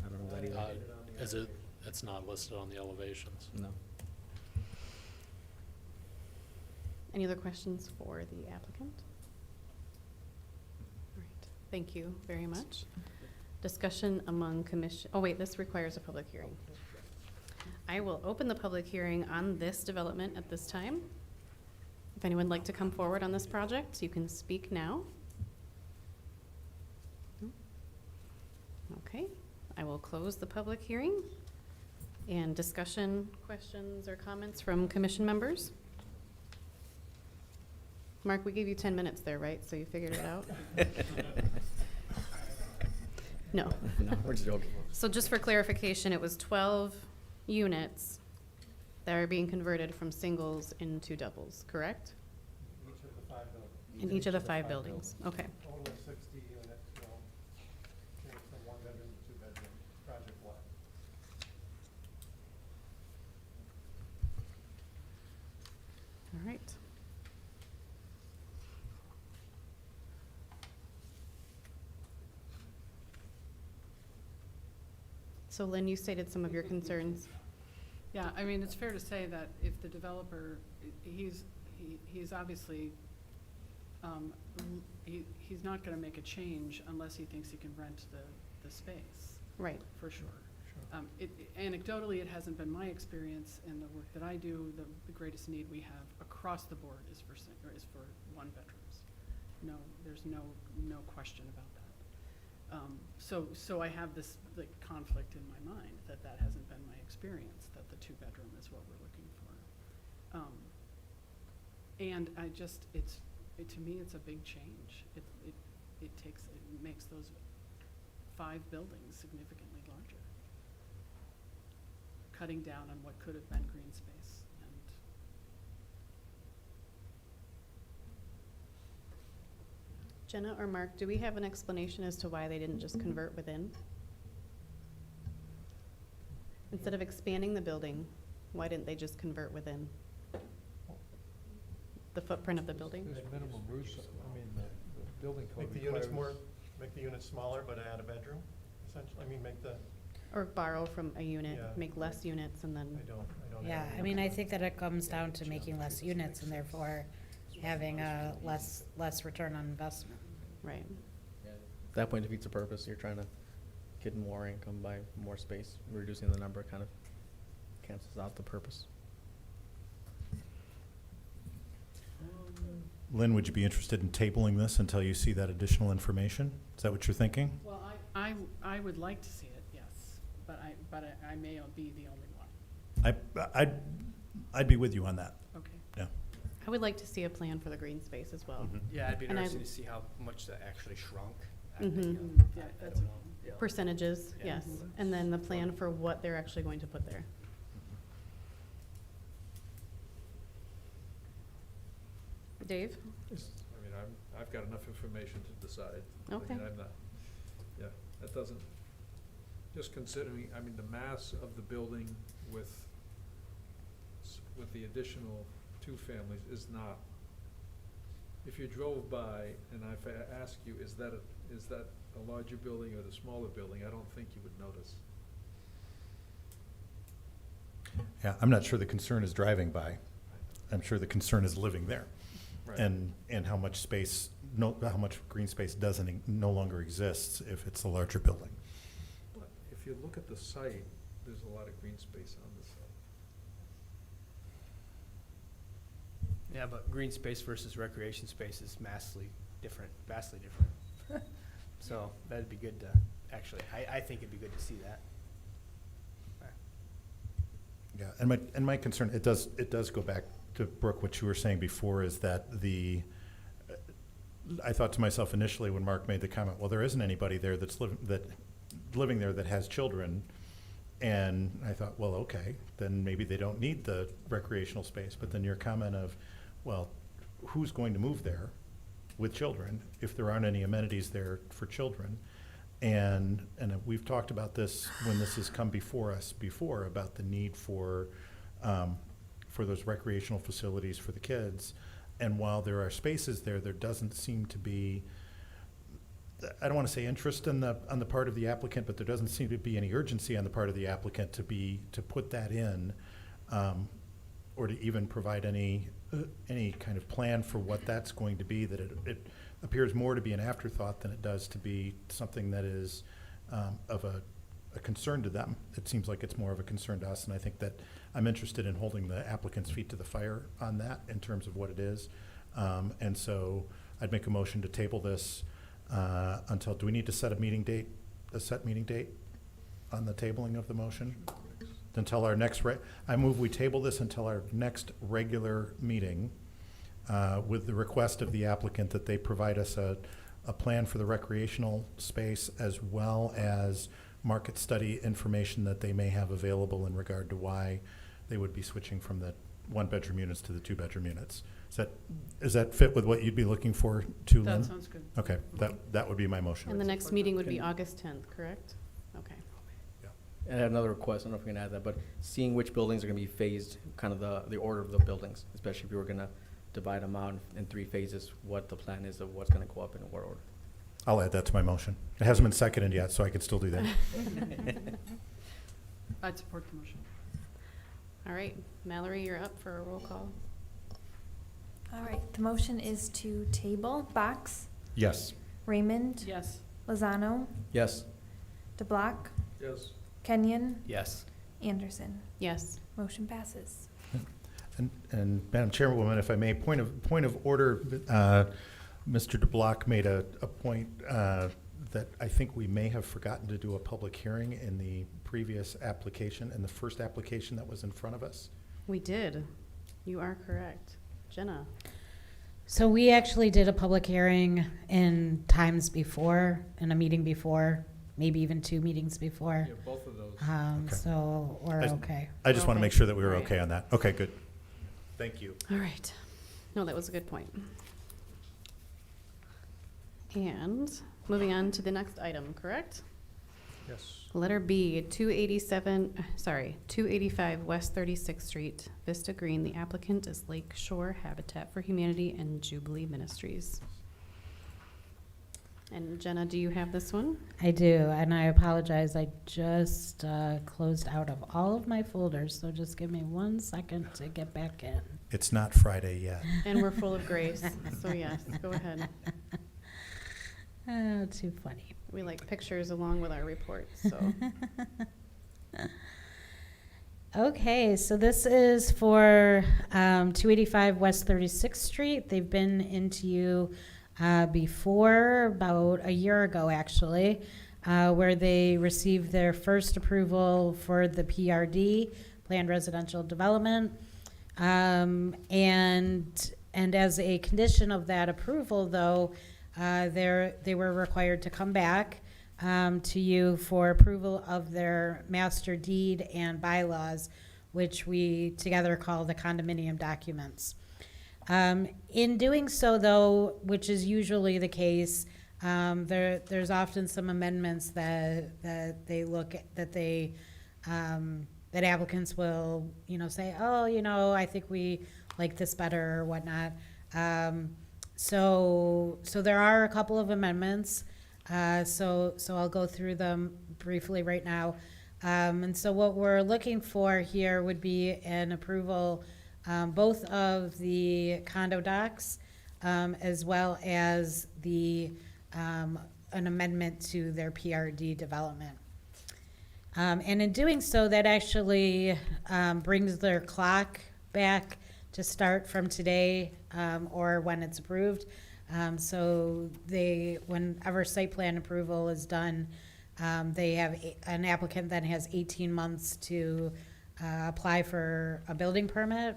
I don't know that either. Is it, it's not listed on the elevations. No. Any other questions for the applicant? All right, thank you very much. Discussion among commission, oh wait, this requires a public hearing. I will open the public hearing on this development at this time. If anyone would like to come forward on this project, you can speak now. Okay, I will close the public hearing. And discussion, questions, or comments from commission members? Mark, we gave you 10 minutes there, right? So you figured it out? No. No, we're just joking. So just for clarification, it was 12 units that are being converted from singles into doubles, correct? Each of the 5 buildings. In each of the 5 buildings, okay. Total of 60 units will change from 1 bedroom to 2 bedroom, project-wide. All right. So Lynn, you stated some of your concerns. Yeah, I mean, it's fair to say that if the developer, he's obviously, he's not gonna make a change unless he thinks he can rent the space, Right. for sure. Anecdotally, it hasn't been my experience in the work that I do, the greatest need we have across the board is for 1 bedrooms. No, there's no question about that. So I have this like conflict in my mind that hasn't been my experience, that the 2 bedroom is what we're looking for. And I just, to me, it's a big change. It makes those 5 buildings significantly larger, cutting down on what could have been green space. And Jenna or Mark, do we have an explanation as to why they didn't just convert within? Instead of expanding the building, why didn't they just convert within the footprint of the building? There's minimum roof, I mean, the building code Make the requires. units more, make the units smaller, but add a bedroom, essentially, I mean, make the, Or borrow from a unit, Yeah. make less units and then, I don't Yeah, have I any- mean, I think that it comes down to making less units and therefore having a less return on investment. right. At that point defeats the purpose. You're trying to get more income by more space. Reducing the number kind of cancels out the purpose. Lynn, would you be interested in tabling this until you see that additional information? Is that what you're thinking? well, I would like to see it, yes, but I may be the only one. I'd be with you on that. Okay. Yeah. I would like to see a plan for the green space as well. Yeah, I'd be And I- interested to see how much that actually shrunk. Mhm. Yeah, I that's- don't know. Yeah. Percentages, Yeah. yes, and then the plan for what they're actually going to put there. Dave? I mean, I've got enough information to decide. Okay. I mean, I'm not, yeah, that doesn't, just considering, I mean, the mass of the building with the additional 2 families is not, if you drove by and if I ask you, is that a larger building or the smaller building, I don't think you would notice. Yeah, I'm not sure the concern is driving by. I'm sure the concern is living there. Right. And how much space, how much green space no longer exists if it's a larger building. But if you look at the site, there's a lot of green space on the site. Yeah, but green space versus recreation space is vastly different. So that'd be good to, actually, I think it'd be good to see that. Yeah, and my concern, it does go back to Brooke, what you were saying before, is that I thought to myself initially when Mark made the comment, well, there isn't anybody there that's living there that has children. And I thought, well, okay, then maybe they don't need the recreational space. But then your comment of, well, who's going to move there with children if there aren't any amenities there for children? And we've talked about this when this has come before us before, about the need for those recreational facilities for the kids. And while there are spaces there doesn't seem to be, I don't want to say interest on the part of the applicant, but there doesn't seem to be any urgency on the part of the applicant to put that in, or to even provide any kind of plan for what that's going to be. That it appears more to be an afterthought than it does to be something that is of a concern to them. It seems like it's more of a concern to us, and I think that I'm interested in holding the applicant's feet to the fire on that in terms of what it is. And so I'd make a motion to table this until, do we need to set a meeting date, a set meeting date on the tabling of the motion? Until our next, I move we table this until our next regular meeting with the request of the applicant that they provide us a plan for the recreational space as well as market study information that they may have available in regard to why they would be switching from the one-bedroom units to the two-bedroom units. Does that fit with what you'd be looking for too, Lynn? That sounds good. Okay, that would be my motion. And the next meeting would be August 10th, correct? Okay. And I had another request, I don't know if we can add that, but seeing which buildings are gonna be phased, kind of the order of the buildings, especially if you were gonna divide them out in 3 phases, what the plan is of what's gonna go up in what order. I'll add that to my motion. It hasn't been seconded yet, so I can still do that. I'd support the motion. All right, Mallory, you're up for a roll call. All right, the motion is to table Box, Yes. Raymond, Yes. Lozano, Yes. DeBlock, Yes. Kenyon, Yes. Anderson. Yes. Motion passes. And Madam Chairwoman, if I may, point of order, Mr. DeBlock made a point that I think we may have forgotten to do a public hearing in the previous application, in the first application that was in front of us. We did. You are correct. Jenna? So we actually did a public hearing in times before, in a meeting before, maybe even 2 meetings before. Yeah, both of those. Okay. So we're I- okay. I just want to Okay. make sure that we were Right. okay on that. Okay, good. Thank you. All right. No, that was a good point. And moving on to the next item, correct? Yes. Letter B, 285 West 36th Street, Vista Green. The applicant is Lake Shore Habitat for Humanity and Jubilee Ministries. And Jenna, do you have this one? I do, and I apologize. I just closed out of all of my folders, so just give me 1 second to get back in. It's not Friday yet. And we're full of grace, so yes, go ahead. Oh, too funny. We like pictures along with our reports, so. Okay, so this is for 285 West 36th Street. They've been into you before, about a year ago actually, where they received their first approval for the PRD, Planned Residential Development. And as a condition of that approval, though, they were required to come back to you for approval of their master deed and bylaws, which we together call the condominium documents. In doing so, though, which is usually the case, there's often some amendments that applicants will, say, oh, I think we like this better or whatnot. So there are a couple of amendments. So I'll go through them briefly right now. And so what we're looking for here would be an approval, both of the condo docs, as well as an amendment to their PRD development. And in doing so, that actually brings their clock back to start from today, or when it's approved. So whenever site plan approval is done, they have an applicant then has 18 months to apply for a building permit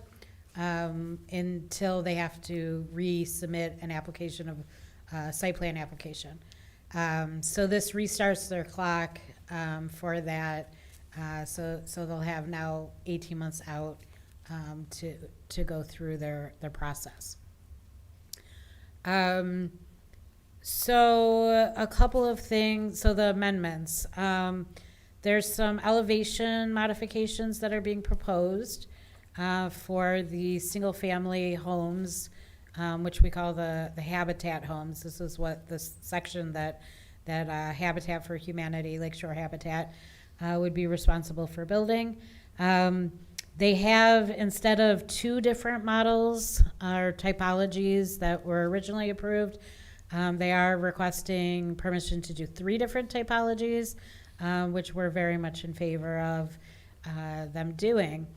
until they have to resubmit an application of site plan application. So this restarts their clock for that. So they'll have now 18 months out to go through their process. So a couple of things, so the amendments. There's some elevation modifications that are being proposed for the single-family homes, which we call the Habitat homes. This is what this section that Habitat for Humanity, Lakeshore Habitat, would be responsible for building. They have, instead of 2 different models or typologies that were originally approved, they are requesting permission to do 3 different typologies, which we're very much in favor of them doing.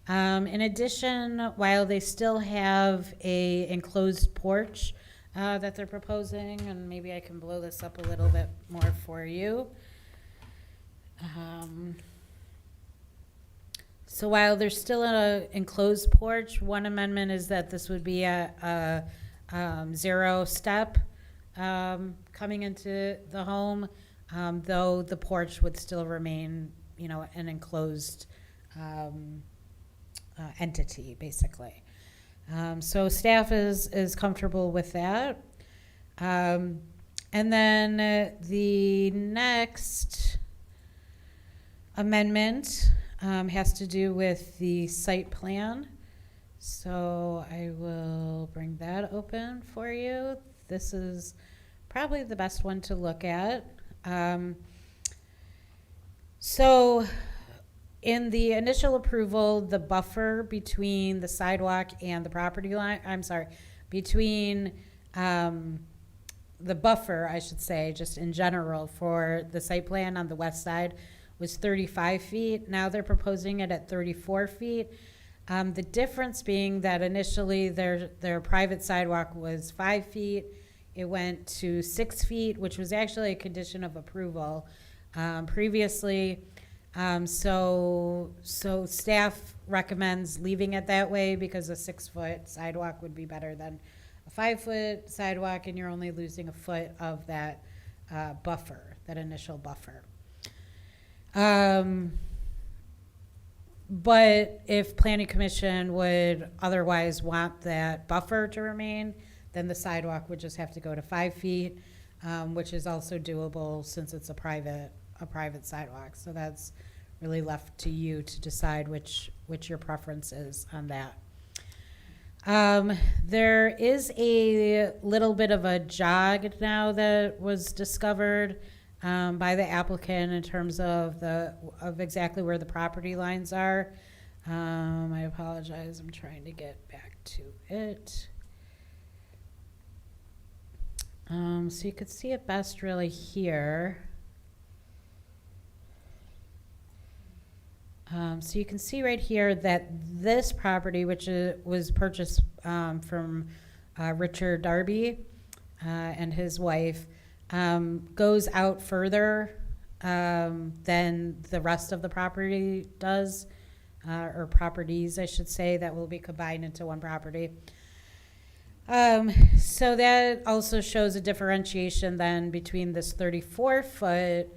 In addition, while they still have a enclosed porch that they're proposing, and maybe I can blow this up a little bit more for you. So while there's still an enclosed porch, one amendment is that this would be a zero step coming into the home, though the porch would still remain, an enclosed entity, basically. So staff is comfortable with that. And then the next amendment has to do with the site plan. So I will bring that open for you. This is probably the best one to look at. So in the initial approval, the buffer between the sidewalk and the property line, between the buffer, I should say, just in general for the site plan on the west side was 35 feet. Now they're proposing it at 34 feet. The difference being that initially their private sidewalk was 5 feet. It went to 6 feet, which was actually a condition of approval previously. So staff recommends leaving it that way because a 6-foot sidewalk would be better than a 5-foot sidewalk, and you're only losing a foot of that buffer, that initial buffer. But if planning commission would otherwise want that buffer to remain, then the sidewalk would just have to go to 5 feet, which is also doable since it's a private sidewalk. So that's really left to you to decide which your preference is on that. There is a little bit of a jog now that was discovered by the applicant in terms of exactly where the property lines are. I apologize, I'm trying to get back to it. So you could see it best really here. So you can see right here that this property, which was purchased from Richard Darby and his wife, goes out further than the rest of the property does, or properties, I should say, that will be combined into one property. So that also shows a differentiation then between this 34-foot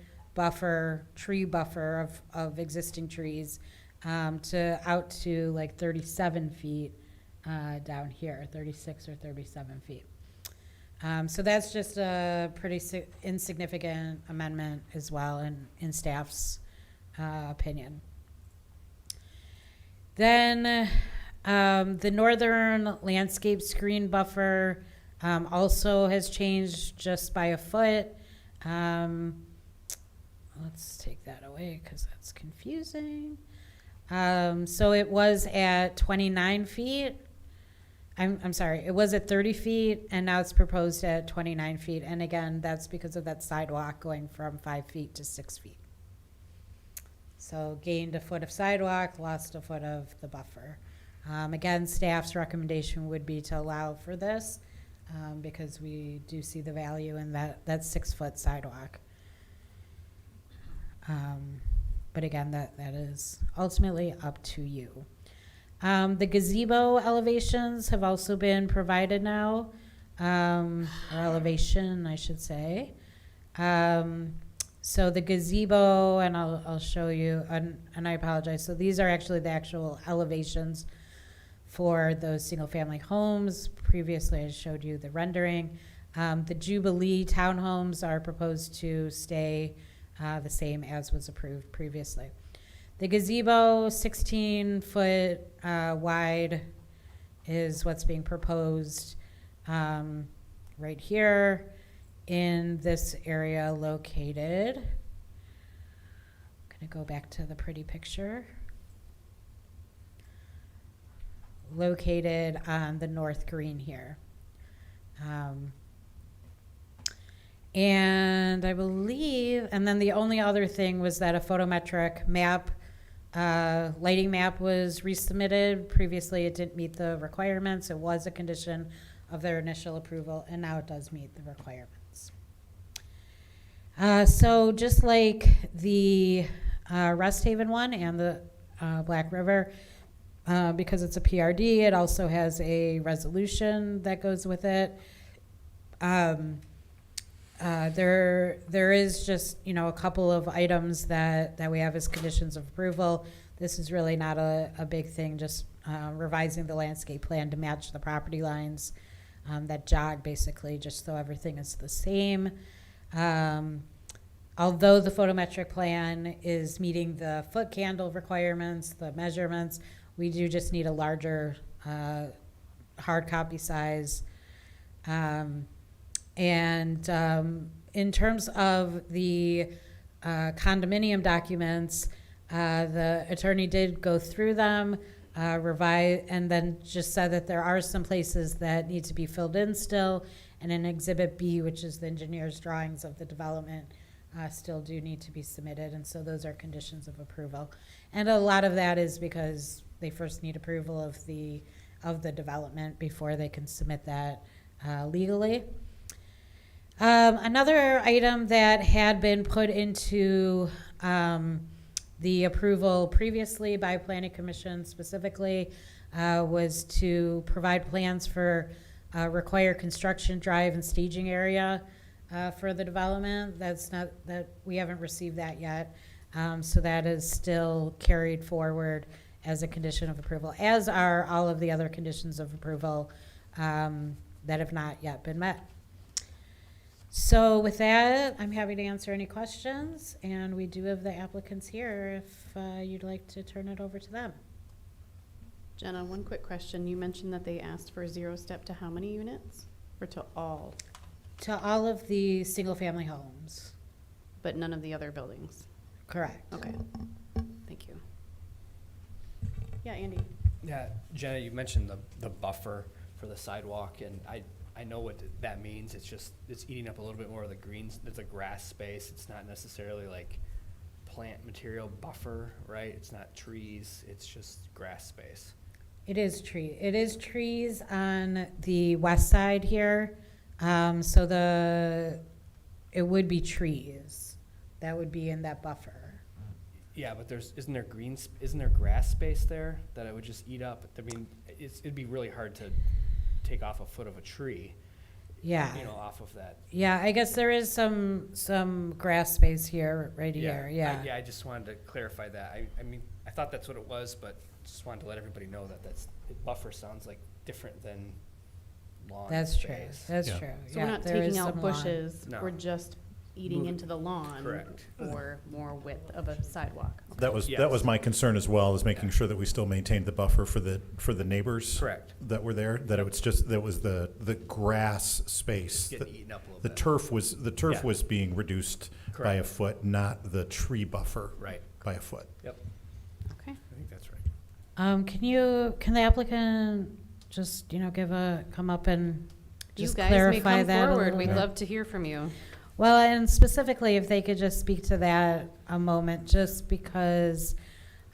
tree buffer of existing trees out to like 37 feet down here, 36 or 37 feet. So that's just a pretty insignificant amendment as well in staff's opinion. Then the northern landscape screen buffer also has changed just by a foot. Let's take that away because that's confusing. So it was at 29 feet. I'm sorry, it was at 30 feet, and now it's proposed at 29 feet. And again, that's because of that sidewalk going from 5 feet to 6 feet. So gained a foot of sidewalk, lost a foot of the buffer. Again, staff's recommendation would be to allow for this because we do see the value in that 6-foot sidewalk. But again, that is ultimately up to you. The gazebo elevations have also been provided now, or elevation, I should say. So the gazebo, and I'll show you, and I apologize. So these are actually the actual elevations for those single-family homes. Previously, I showed you the rendering. The Jubilee townhomes are proposed to stay the same as was approved previously. The gazebo, 16-foot wide, is what's being proposed right here in this area located. I'm going to go back to the pretty picture. Located on the north green here. And I believe, and then the only other thing was that a photometric map, lighting map was resubmitted. Previously, it didn't meet the requirements. It was a condition of their initial approval, and now it does meet the requirements. So just like the Rest Haven one and the Black River, because it's a PRD, it also has a resolution that goes with it. There is just, a couple of items that we have as conditions of approval. This is really not a big thing, just revising the landscape plan to match the property lines that jog, basically, just so everything is the same. Although the photometric plan is meeting the foot candle requirements, the measurements, we do just need a larger hard copy size. In terms of the condominium documents, the attorney did go through them, revise, and then just said that there are some places that need to be filled in still, and in Exhibit B, which is the engineer's drawings of the development, still do need to be submitted, and so those are conditions of approval. And a lot of that is because they first need approval of the development before they can submit that legally. Another item that had been put into the approval previously by Planning Commission specifically was to provide plans for required construction drive and staging area for the development. We haven't received that yet. So that is still carried forward as a condition of approval, as are all of the other conditions of approval that have not yet been met. So with that, I'm happy to answer any questions, and we do have the applicants here if you'd like to turn it over to them. Jenna, one quick question. You mentioned that they asked for 0 step to how many units? Or to all, To all of the single-family homes. but none of the other buildings? Correct. Okay. Thank you. Yeah, Andy. Yeah, Jenna, you mentioned the buffer for the sidewalk, and I know what that means. It's just, it's eating up a little bit more of the greens. It's a grass space. It's not necessarily like plant material buffer, right? It's not trees. It's just grass space. It is trees on the west side here. So it would be trees that would be in that buffer. Yeah, but isn't there grass space there that it would just eat up? I mean, it'd be really hard to take off a foot of a tree. Yeah. Off of that. Yeah, I guess there is some grass space here, right here, yeah. I just wanted to clarify that. I mean, I thought that's what it was, but just wanted to let everybody know that buffer sounds like different than lawn That's true, space. that's Yeah. true. So Yeah, we're not there is taking out some lawn. bushes, No. we're just eating Moving- into the lawn. Correct. For more width of a sidewalk. That was Yes. my concern as well, is making sure that we still maintained the buffer for the neighbors. Correct. That were there, that it was just, that was the grass space. Getting eaten up a little The bit. turf Yeah. was being reduced by a Correct. foot, not the tree buffer. Right. By a foot. Yep. Okay. I think that's right. Can the applicant just, come up and You just guys may clarify come that a forward. little We'd bit? love to hear from you. Well, and specifically, if they could just speak to that a moment, just because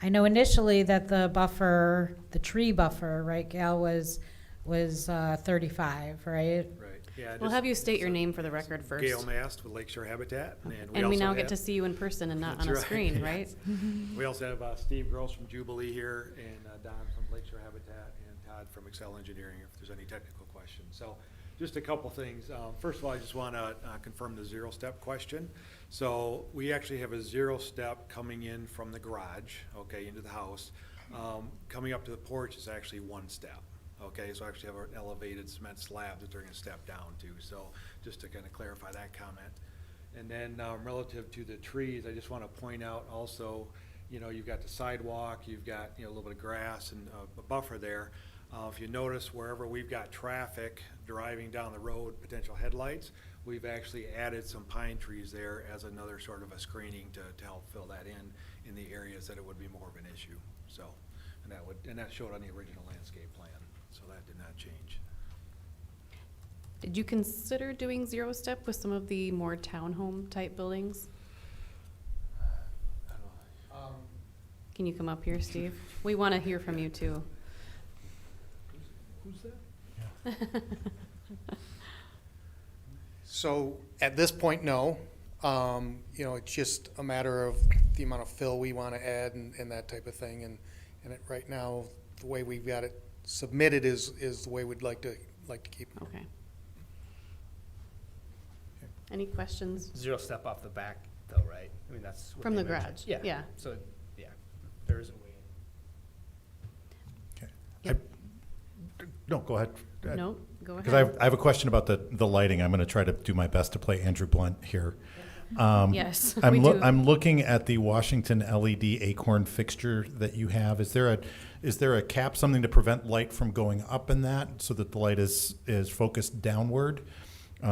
I know initially that the buffer, the tree buffer, right, Gail, was 35, right? Right, yeah. We'll have you state your name for the record first. Gail Mast with Lakeshore Habitat. And we also now get have- to see you in person and not That's on a right, screen, yes. right? We also have Steve Gross from Jubilee here, and Don from Lakeshore Habitat, and Todd from Excel Engineering, if there's any technical questions. So just a couple things. First of all, I just want to confirm the 0 step question. So we actually have a 0 step coming in from the garage, okay, into the house. Coming up to the porch is actually 1 step. Okay, so I actually have an elevated cement slab that they're going to step down to. So just to kind of clarify that comment. And then relative to the trees, I just want to point out also, you've got the sidewalk, you've got, a little bit of grass and a buffer there. If you notice, wherever we've got traffic driving down the road, potential headlights, we've actually added some pine trees there as another sort of a screening to help fill that in the areas that it would be more of an issue. So, and that showed on the original landscape plan, so that did not change. Did you consider doing 0 step with some of the more townhome type buildings? Can you come up here, Steve? We want to hear from you too. Who's that? So at this point, no. You know, it's just a matter of the amount of fill we want to add and that type of thing. And right now, the way we've got it submitted is the way we'd like to keep it. Okay. Any questions? 0 step off the back though, right? I mean, that's what From they the mentioned. garage, Yeah. yeah. So, yeah, there is a way in. Okay. Yep. No, go ahead. No, go ahead. Because I have a question about the lighting. I'm going to try to do my best to play Andrew Blunt here. Yes, we do. I'm looking at the Washington LED acorn fixture that you have. Is there a cap, something to prevent light from going up in that, so that the light is focused downward,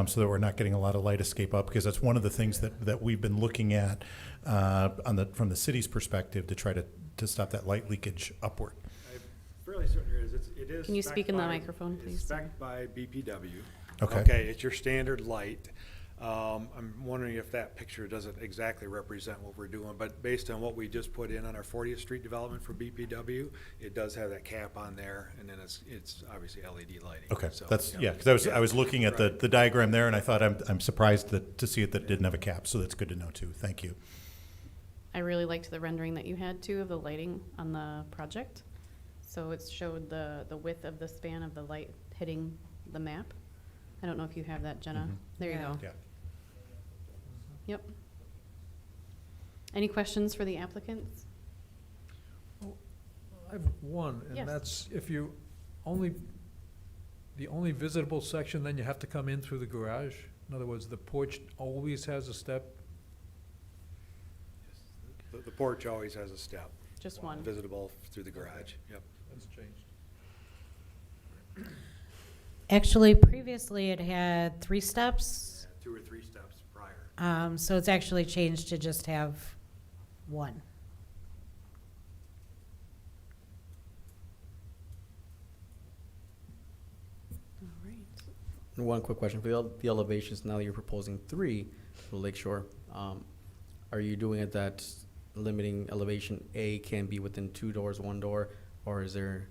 so that we're not getting a lot of light escape up? Because that's one of the things that we've been looking at from the city's perspective to try to stop that light leakage upward. I'm fairly certain it is. Can you spec'd speak in the by- microphone, please? It's Sorry. spec'd by BPW. Okay. Okay, it's your standard light. I'm wondering if that picture doesn't exactly represent what we're doing, but based on what we just put in on our 40th Street development for BPW, it does have that cap on there, and then it's obviously LED lighting. Okay, So, that's, yeah, because I was looking at the diagram there, and I thought I'm surprised to see that it didn't have a cap, so that's good to know too. Thank you. I really liked the rendering that you had too of the lighting on the project. So it showed the width of the span of the light hitting the map. I don't know if you have that, Jenna. Mhm. There you Yeah. go. Yeah. Yep. Any questions for the applicants? I have one, Yes. and that's if the only visitable section, then you have to come in through the garage? In other words, the porch always has a step? The porch always has a step. Just one. Visitable through the garage, yep. That's changed. Actually, previously it had 3 steps, 2 or 3 steps prior. so it's actually changed to just have 1. All right. One quick question for the elevations. Now you're proposing 3 for Lakeshore. Are you doing it that limiting elevation A can be within 2 doors, 1 door, or is there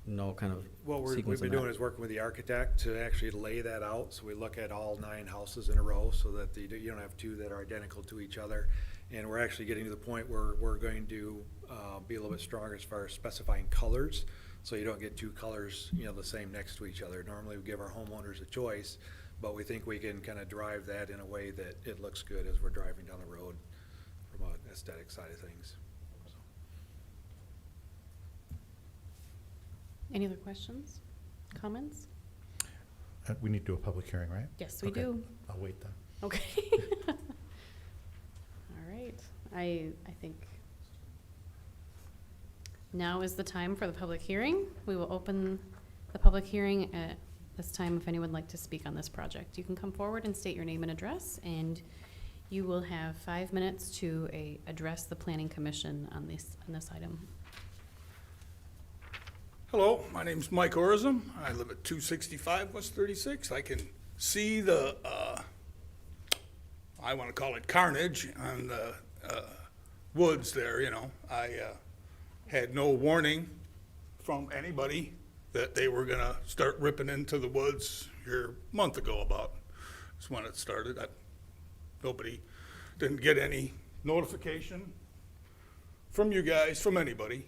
no kind of What we've sequence been in that? doing is working with the architect to actually lay that out. So we look at all 9 houses in a row so that you don't have 2 that are identical to each other. And we're actually getting to the point where we're going to be a little bit stronger as far as specifying colors. So you don't get 2 colors, the same next to each other. Normally we give our homeowners a choice, but we think we can kind of drive that in a way that it looks good as we're driving down the road from an aesthetic side of things. Any other questions, comments? We need to do a public hearing, right? Yes, we Okay. do. I'll wait then. Okay. All right. I think now is the time for the public hearing. We will open the public hearing at this time if anyone would like to speak on this project. You can come forward and state your name and address, and you will have 5 minutes to address the Planning Commission on this item. Hello, my name's Mike Orzum. I live at 265 West 36. I can see the, I want to call it carnage on the woods there, I had no warning from anybody that they were going to start ripping into the woods here a month ago about. That's when it started. Nobody didn't get any notification from you guys, from anybody,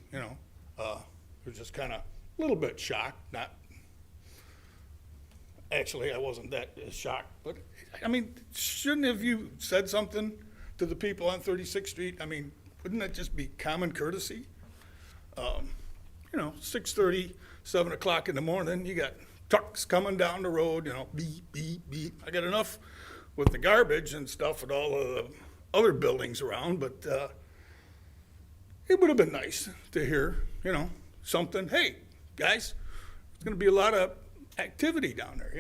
was just kind of a little bit shocked. Actually, I wasn't that shocked, but shouldn't have you said something to the people on 36th Street? Wouldn't that just be common courtesy? 6:30, 7 o'clock in the morning, you got trucks coming down the road, beep, beep, beep. I got enough with the garbage and stuff at all of the other buildings around, but it would have been nice to hear, something. Hey, guys, there's going to be a lot of activity down there,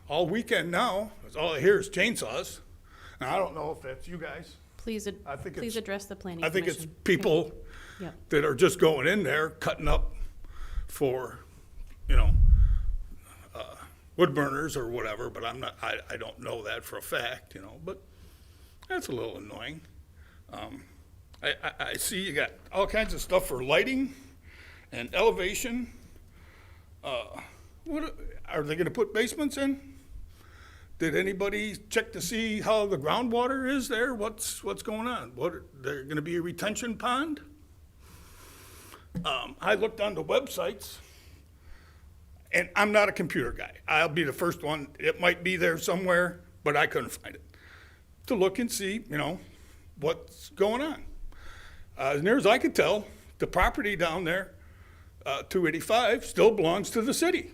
all weekend now. All I hear is chainsaws. Now, I don't know if that's you guys. Please, I think please it's- address the Planning I Commission. think it's people Yep. that are just going in there, cutting up for, wood burners or whatever, but I don't know that for a fact, but that's a little annoying. I see you got all kinds of stuff for lighting and elevation. What, are they gonna put basements in? Did anybody check to see how the groundwater is there? What's going on? There gonna be a retention pond? I looked on the websites, and I'm not a computer guy. I'll be the first one. It might be there somewhere, but I couldn't find it. To look and see, what's going on. As near as I could tell, the property down there, 285, still belongs to the city.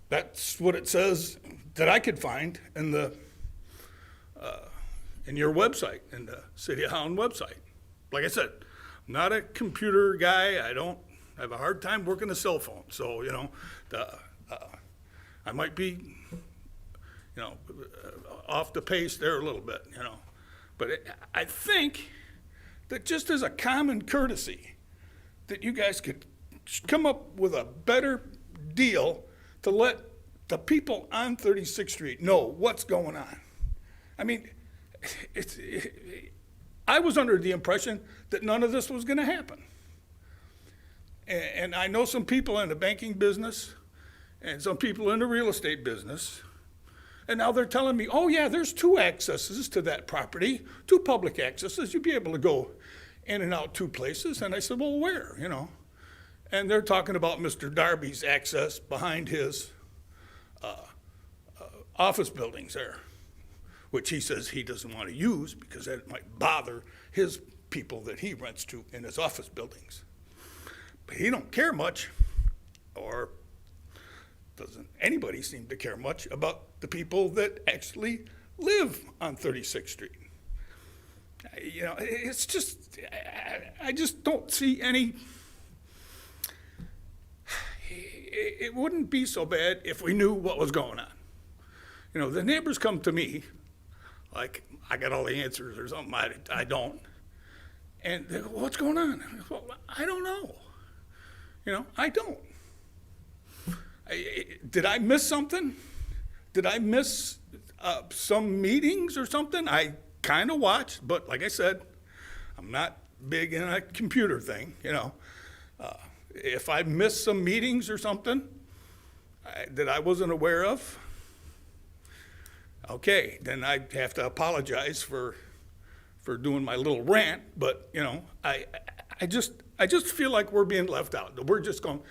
That's what it says that I could find in your website, in the City of Holland website. Like I said, I'm not a computer guy. I have a hard time working a cell phone. So, I might be, off the pace there a little bit, But I think that just as a common courtesy, that you guys could come up with a better deal to let the people on 36th Street know what's going on. I mean, I was under the impression that none of this was going to happen. And I know some people in the banking business and some people in the real estate business, and now they're telling me, oh yeah, there's 2 accesses to that property, 2 public accesses. You'd be able to go in and out 2 places. And I said, well, where, And they're talking about Mr. Darby's access behind his office buildings there, which he says he doesn't want to use because that might bother his people that he rents to in his office buildings. But he don't care much, or doesn't anybody seem to care much about the people that actually live on 36th Street. It's just, I just don't see any. It wouldn't be so bad if we knew what was going on. The neighbors come to me like I got all the answers or something. I don't. And they go, what's going on? Well, I don't know. I don't. Did I miss something? Did I miss some meetings or something? I kind of watched, but like I said, I'm not big in a computer thing, If I missed some meetings or something that I wasn't aware of, okay, then I have to apologize for doing my little rant. But I just feel like we're being left out. We're just going,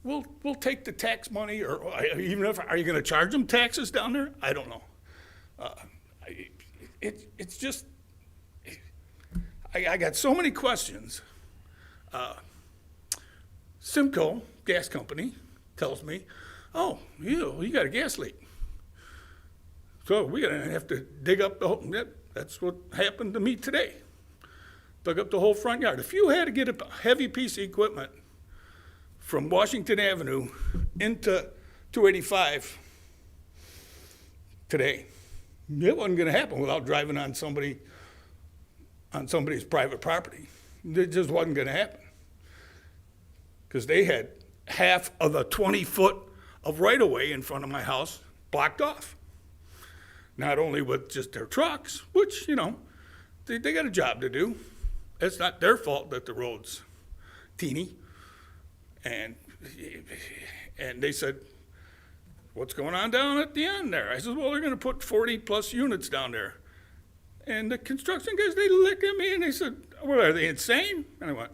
we'll take the tax money, or even if are you going to charge them taxes down there? I don't know. It's just. I got so many questions. Simcoe Gas Company tells me, oh, you got a gas leak. So we're going to have to dig up the whole, that's what happened to me today. Dug up the whole front yard. If you had to get a heavy piece of equipment from Washington Avenue into 285 today, it wasn't going to happen without driving on somebody's private property. It just wasn't going to happen. Because they had half of the 20-foot of right-of-way in front of my house blocked off. Not only with just their trucks, which, they got a job to do. It's not their fault that the road's teeny. And they said, what's going on down at the end there? I said, well, they're going to put 40-plus units down there. And the construction guys, they looked at me and they said, well, are they insane? And I went,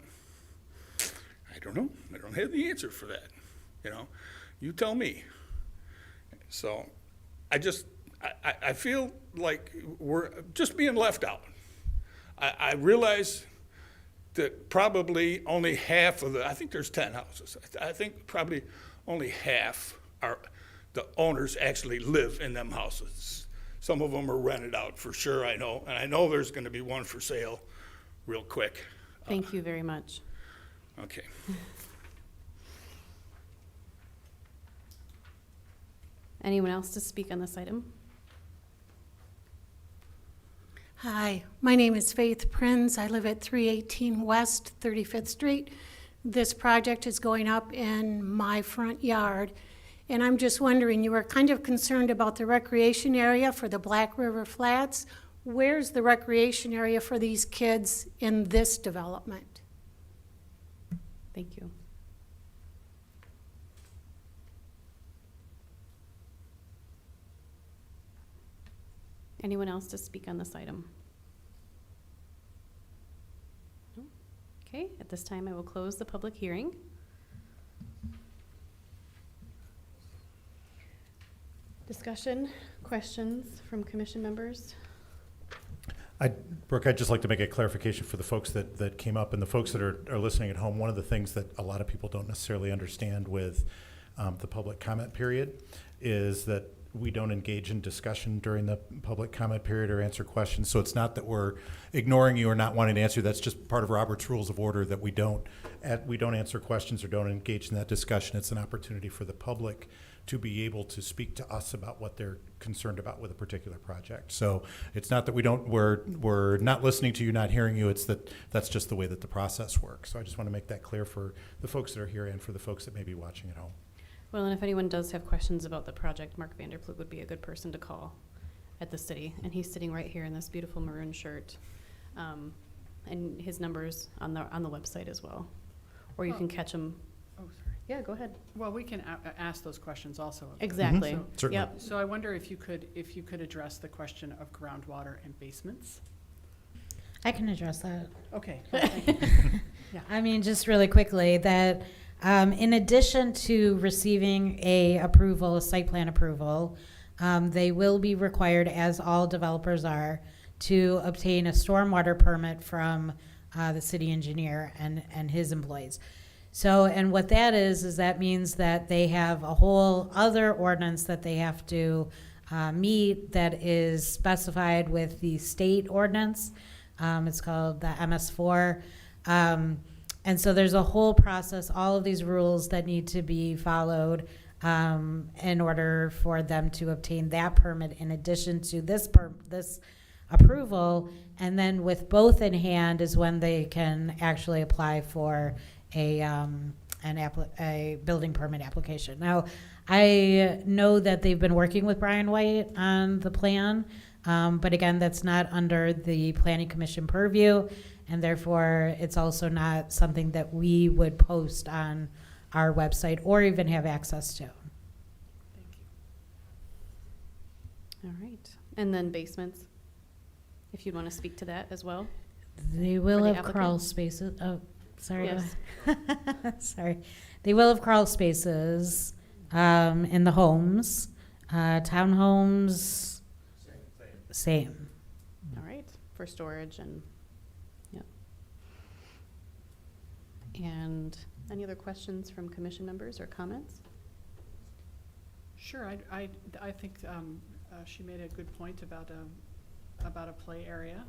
I don't know. I don't have the answer for that. You tell me. So I feel like we're just being left out. I realize that probably only half of I think there's 10 houses. I think probably only half the owners actually live in them houses. Some of them are rented out for sure, I know. And I know there's going to be one for sale real quick. Thank you very much. Okay. Anyone else to speak on this item? Hi, my name is Faith Prinz. I live at 318 West 35th Street. This project is going up in my front yard. And I'm just wondering, you were kind of concerned about the recreation area for the Black River Flats. Where's the recreation area for these kids in this development? Thank you. Anyone else to speak on this item? No? Okay, at this time I will close the public hearing. Discussion, questions from commission members? Brooke, I'd just like to make a clarification for the folks that came up and the folks that are listening at home. One of the things that a lot of people don't necessarily understand with the public comment period is that we don't engage in discussion during the public comment period or answer questions. So it's not that we're ignoring you or not wanting to answer. That's just part of Robert's Rules of Order, that we don't answer questions or don't engage in that discussion. It's an opportunity for the public to be able to speak to us about what they're concerned about with a particular project. So it's not that we're not listening to you, not hearing you. It's that's just the way that the process works. So I just want to make that clear for the folks that are here and for the folks that may be watching at home. Well, and if anyone does have questions about the project, Mark Vanderploeg would be a good person to call at the city. And he's sitting right here in this beautiful maroon shirt. And his number's on the website as well. Or you can catch him. Oh, sorry. Yeah, go ahead. Well, we can ask those questions also. Exactly. So, Certainly. Yep. so I wonder if you could address the question of groundwater and basements. I can address that. Okay. I mean, just really quickly, that in addition to receiving a site plan approval, they will be required, as all developers are, to obtain a stormwater permit from the city engineer and his employees. So, and what that is that means that they have a whole other ordinance that they have to meet that is specified with the state ordinance. It's called the MS4. And so there's a whole process, all of these rules that need to be followed in order for them to obtain that permit in addition to this approval. And then with both in hand is when they can actually apply for a building permit application. Now, I know that they've been working with Brian White on the plan, but again, that's not under the Planning Commission purview, and therefore it's also not something that we would post on our website or even have access to. Thank you. All right. And then basements, if you'd want to speak to that as well. They will the have applicant? crawl spaces. Oh, sorry. Yes. Sorry. They will have crawl spaces in the homes. Townhomes, same. All right, for storage and, yep. And any other questions from commission members or comments? Sure, I think she made a good point about a play area,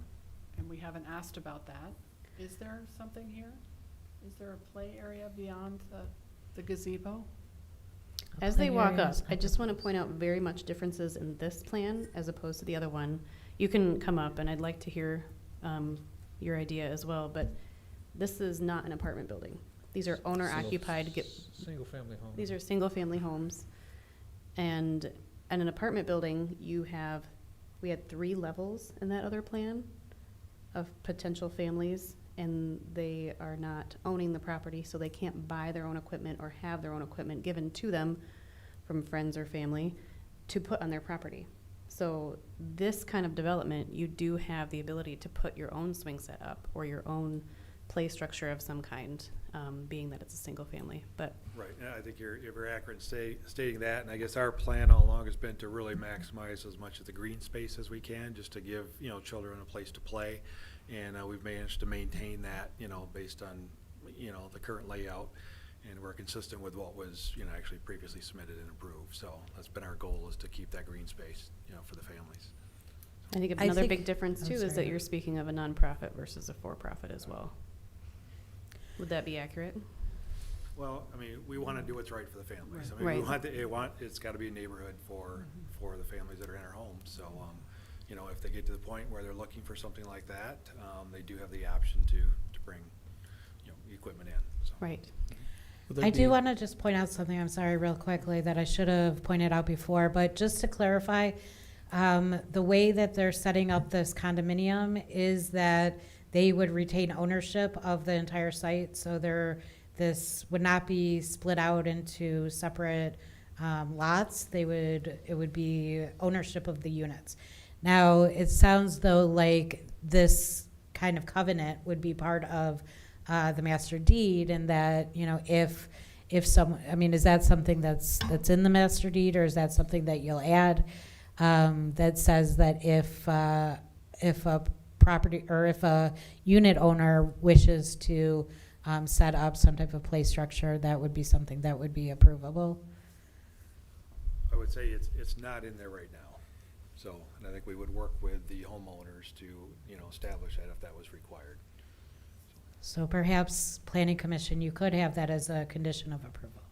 and we haven't asked about that. Is there something here? Is there a play area beyond the gazebo? As play they walk area up, is I just want to point out very much differences in this plan as opposed to the other one. You can come up, and I'd like to hear your idea as well, but this is not an apartment building. These are owner-occupied. Single-family home. These are single-family homes. And in an apartment building, we had 3 levels in that other plan of potential families, and they are not owning the property, so they can't buy their own equipment or have their own equipment given to them from friends or family to put on their property. So this kind of development, you do have the ability to put your own swing set up or your own play structure of some kind, being that it's a single family. But Right, and I think you're very accurate in stating that, and I guess our plan all along has been to really maximize as much of the green space as we can, just to give, children a place to play. And we've managed to maintain that, based on, the current layout. And we're consistent with what was, actually previously submitted and approved. So that's been our goal, is to keep that green space, for the families. I think I another think- big difference I'm too is sorry. that you're speaking of a nonprofit versus a for-profit as well. Would that be accurate? Well, I mean, we want to do what's right for the families. I Right. mean, it's got to be a neighborhood for the families that are in our homes. So, if they get to the point where they're looking for something like that, they do have the option to bring, equipment in. So. Right. I do want to just point out something, I'm sorry, real quickly, that I should have pointed out before, but just to clarify, the way that they're setting up this condominium is that they would retain ownership of the entire site, so this would not be split out into separate lots. It would be ownership of the units. Now, it sounds though like this kind of covenant would be part of the master deed, and that, you know, if some, I mean, is that something that's in the master deed, or is that something that you'll add that says that if a property, or if a unit owner wishes to set up some type of play structure, that would be something that would be approvable? I would say it's not in there right now. So, and I think we would work with the homeowners to, you know, establish that if that was required. So perhaps planning commission, you could have that as a condition of approval.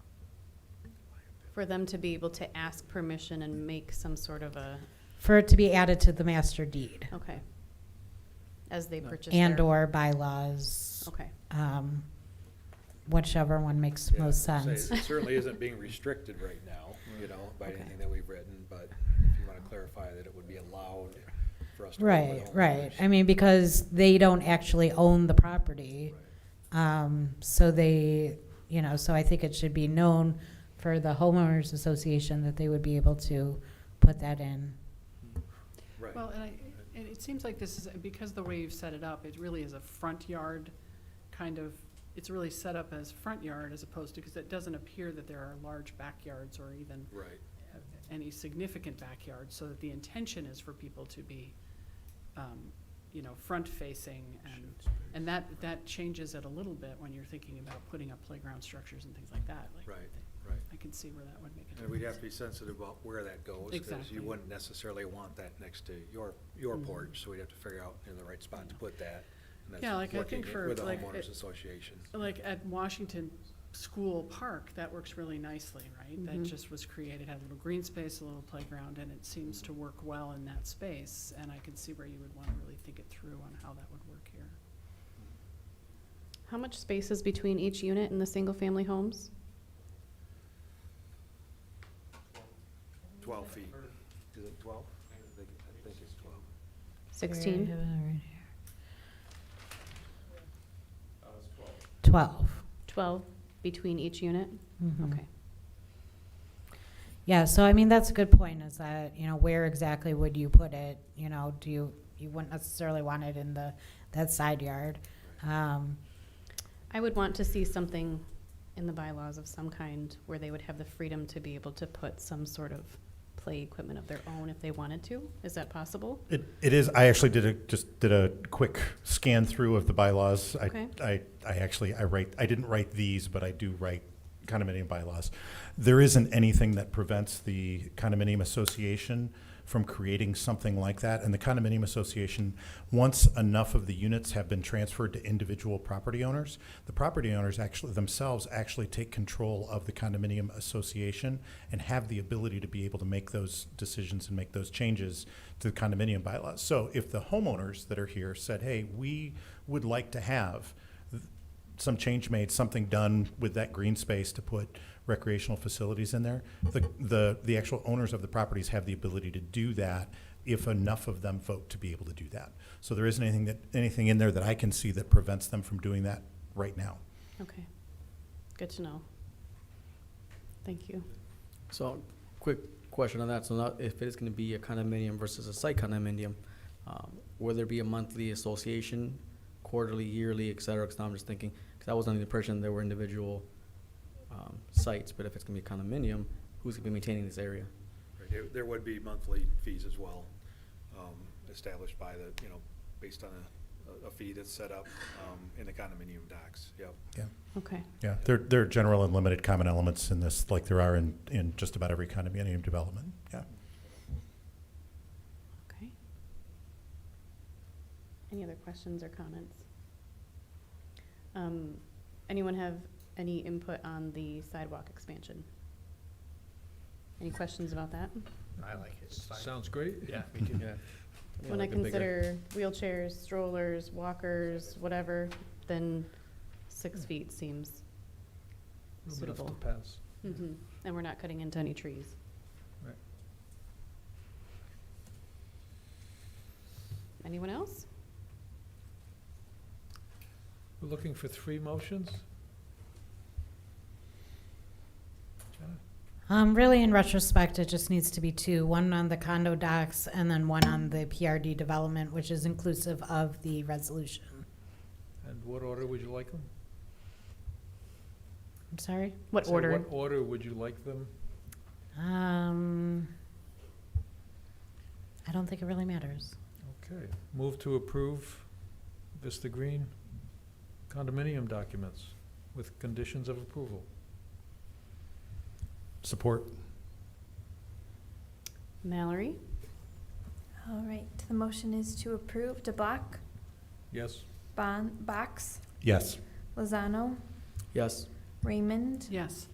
For them to be able to ask permission and make some sort of a, For it to be added to the master deed. okay. As they purchase And their, or bylaws, okay. whichever one makes Yeah, most I'd say sense. It certainly isn't being restricted right now, you know, by Okay. anything that we've written, but if you want to clarify that it would be allowed for us to. work with Right. homeowners. I mean, because they don't actually own the property. So they, you know, so I think it should be known for the homeowners association that they would be able to put that in. Right. Well, and it seems like this is, because the way you've set it up, it really is a front yard kind of, it's really set up as front yard as opposed to, because it doesn't appear that there are large backyards or even Right. any significant backyards, so that the intention is for people to be, you know, front facing, and that changes it a little bit when you're thinking about putting up playground structures and things like that. Like, Right, right. I can see where that would make a And we'd have difference. to be sensitive about where that goes, because Exactly. you wouldn't necessarily want that next to your porch, so we'd have to figure out in the right spot to put that. And that's Yeah, like I working think for, with the like, homeowners association. Like at Washington School Park, that works really nicely, right? That Mhm. just was created, had a little green space, a little playground, and it seems to work well in that space. And I can see where you would want to really think it through on how that would work here. How much space is between each unit in the single-family homes? 12 feet. Is it 12? I think it's 12. 16? 12. 12 between each unit? Mhm. Okay. Yeah, so I mean, that's a good point, is that, you know, where exactly would you put it? You know, you wouldn't necessarily want it in that side yard. I would want to see something in the bylaws of some kind where they would have the freedom to be able to put some sort of play equipment of their own if they wanted to. Is that possible? It is, I actually just did a quick scan through of the bylaws. Okay. I didn't write these, but I do write condominium bylaws. There isn't anything that prevents the condominium association from creating something like that. And the condominium association, once enough of the units have been transferred to individual property owners, the property owners actually take control of the condominium association and have the ability to be able to make those decisions and make those changes to the condominium bylaws. So if the homeowners that are here said, hey, we would like to have some change made, something done with that green space to put recreational facilities in there, the actual owners of the properties have the ability to do that if enough of them vote to be able to do that. So there isn't anything in there that I can see that prevents them from doing that right now. Okay. Good to know. Thank you. So, quick question on that. So now, if it is going to be a condominium versus a site condominium, will there be a monthly association, quarterly, yearly, et cetera? Because now I'm just thinking, because I was under the impression there were individual sites, but if it's going to be a condominium, who's going to be maintaining this area? Right. There would be monthly fees as well, established by the, you know, based on a fee that's set up in the condominium docs. Yep. Yeah. Okay. Yeah, there are general and limited common elements in this, like there are in just about every condominium development. Yeah. Okay. Any other questions or comments? Anyone have any input on the sidewalk expansion? Any questions about that? I like it. It's fine. Sounds great. Yeah, me too. Yeah. When I consider wheelchairs, strollers, walkers, whatever, then 6 feet seems Enough to suitable. pass. Mm-hmm. And we're not cutting into any trees. Right. Anyone else? We're looking for 3 motions? Jenna? Really, in retrospect, it just needs to be two, one on the condo docks and then one on the PRD development, which is inclusive of the resolution. And what order would you like them? I'm sorry? What Say, order? What order would you like them? I don't think it really matters. Okay, move to approve Vista Green condominium documents with conditions of approval. Support. Mallory? All right, the motion is to approve DeBlock, Yes? Box, Yes. Lozano, Yes. Raymond, Yes.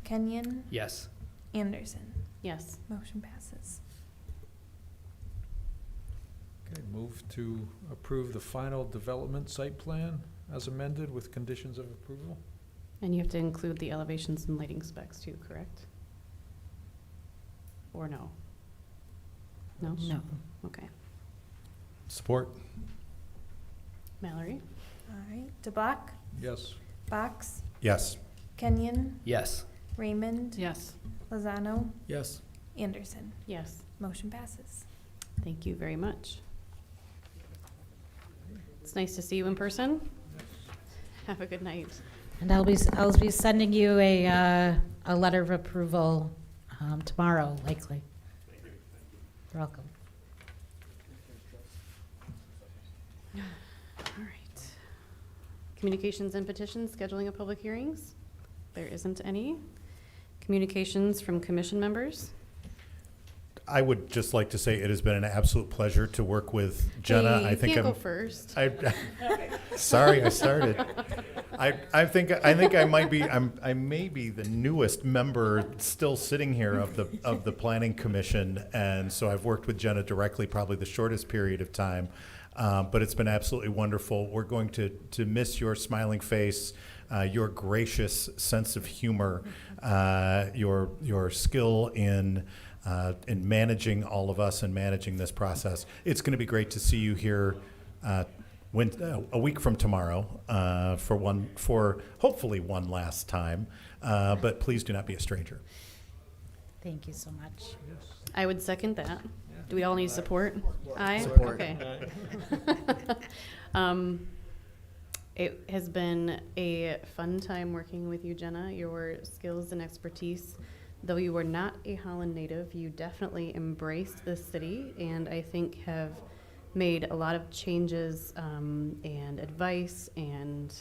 Kenyon, Yes. Anderson. Yes. Motion passes. Okay, move to approve the final development site plan as amended with conditions of approval. And you have to include the elevations and lighting specs too, correct? Or no? No? No. Okay. Support. Mallory? All right, DeBlock, Yes. Box, Yes. Kenyon, Yes. Raymond, Yes. Lozano, Yes. Anderson. Yes. Motion passes. Thank you very much. It's nice to see you in person. Have a good night. And I'll be sending you a letter of approval tomorrow, likely. You're welcome. All right. Communications and petitions, scheduling of public hearings. There isn't any. Communications from commission members. I would just like to say it has been an absolute pleasure to work with Jenna. Hey, I think you can't I'm go first. sorry, I started. I think I might be I may be the newest member still sitting here of the planning commission, and so I've worked with Jenna directly probably the shortest period of time, but it's been absolutely wonderful. We're going to miss your smiling face, your gracious sense of humor, your skill in managing all of us and managing this process. It's going to be great to see you here a week from tomorrow for hopefully one last time. But please do not be a stranger. Thank you so much. I would second that. Do we all need support? Aye? Support. Okay. It has been a fun time working with you, Jenna. Your skills and expertise, though you were not a Holland native, you definitely embraced this city and I think have made a lot of changes, and advice and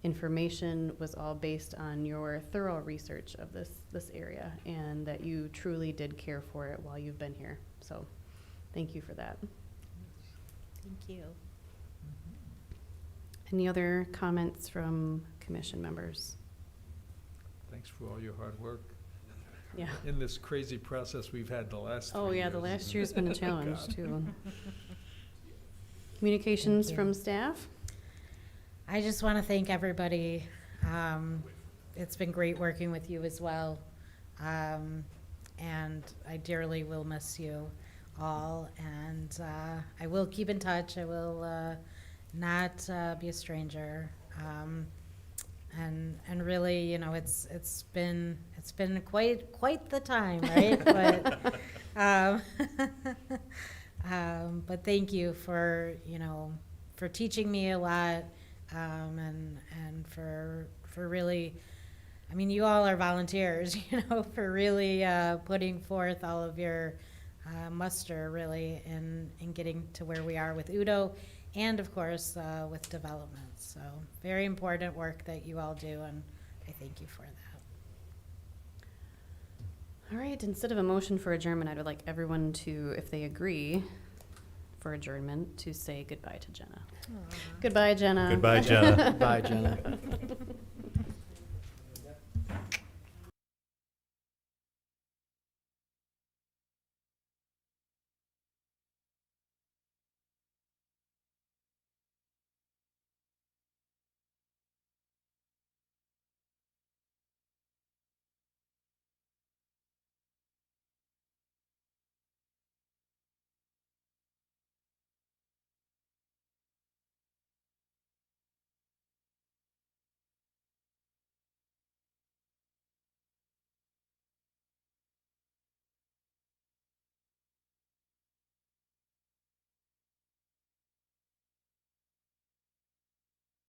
information was all based on your thorough research of this area, and that you truly did care for it while you've been here. So thank you for that. Thank you. Any other comments from commission members? Thanks for all your hard work Yeah. in this crazy process we've had the last 3 Oh, yeah, the years. last year's been a challenge, God. too. Communications Thank you. from staff? I just want to thank everybody. It's been great working with you as well. And I dearly will miss you all. And I will keep in touch. I will not be a stranger. And really, you know, it's been quite the time, right? But thank you for, you know, for teaching me a lot, and for really, I mean, you all are volunteers, you know, for really putting forth all of your muster, really, in getting to where we are with Udo, and of course with development. So very important work that you all do, and I thank you for that. All right, instead of a motion for adjournment, I would like everyone to, if they agree for adjournment, to say goodbye to Jenna. Goodbye, Jenna. Goodbye, Jenna. Bye, Jenna.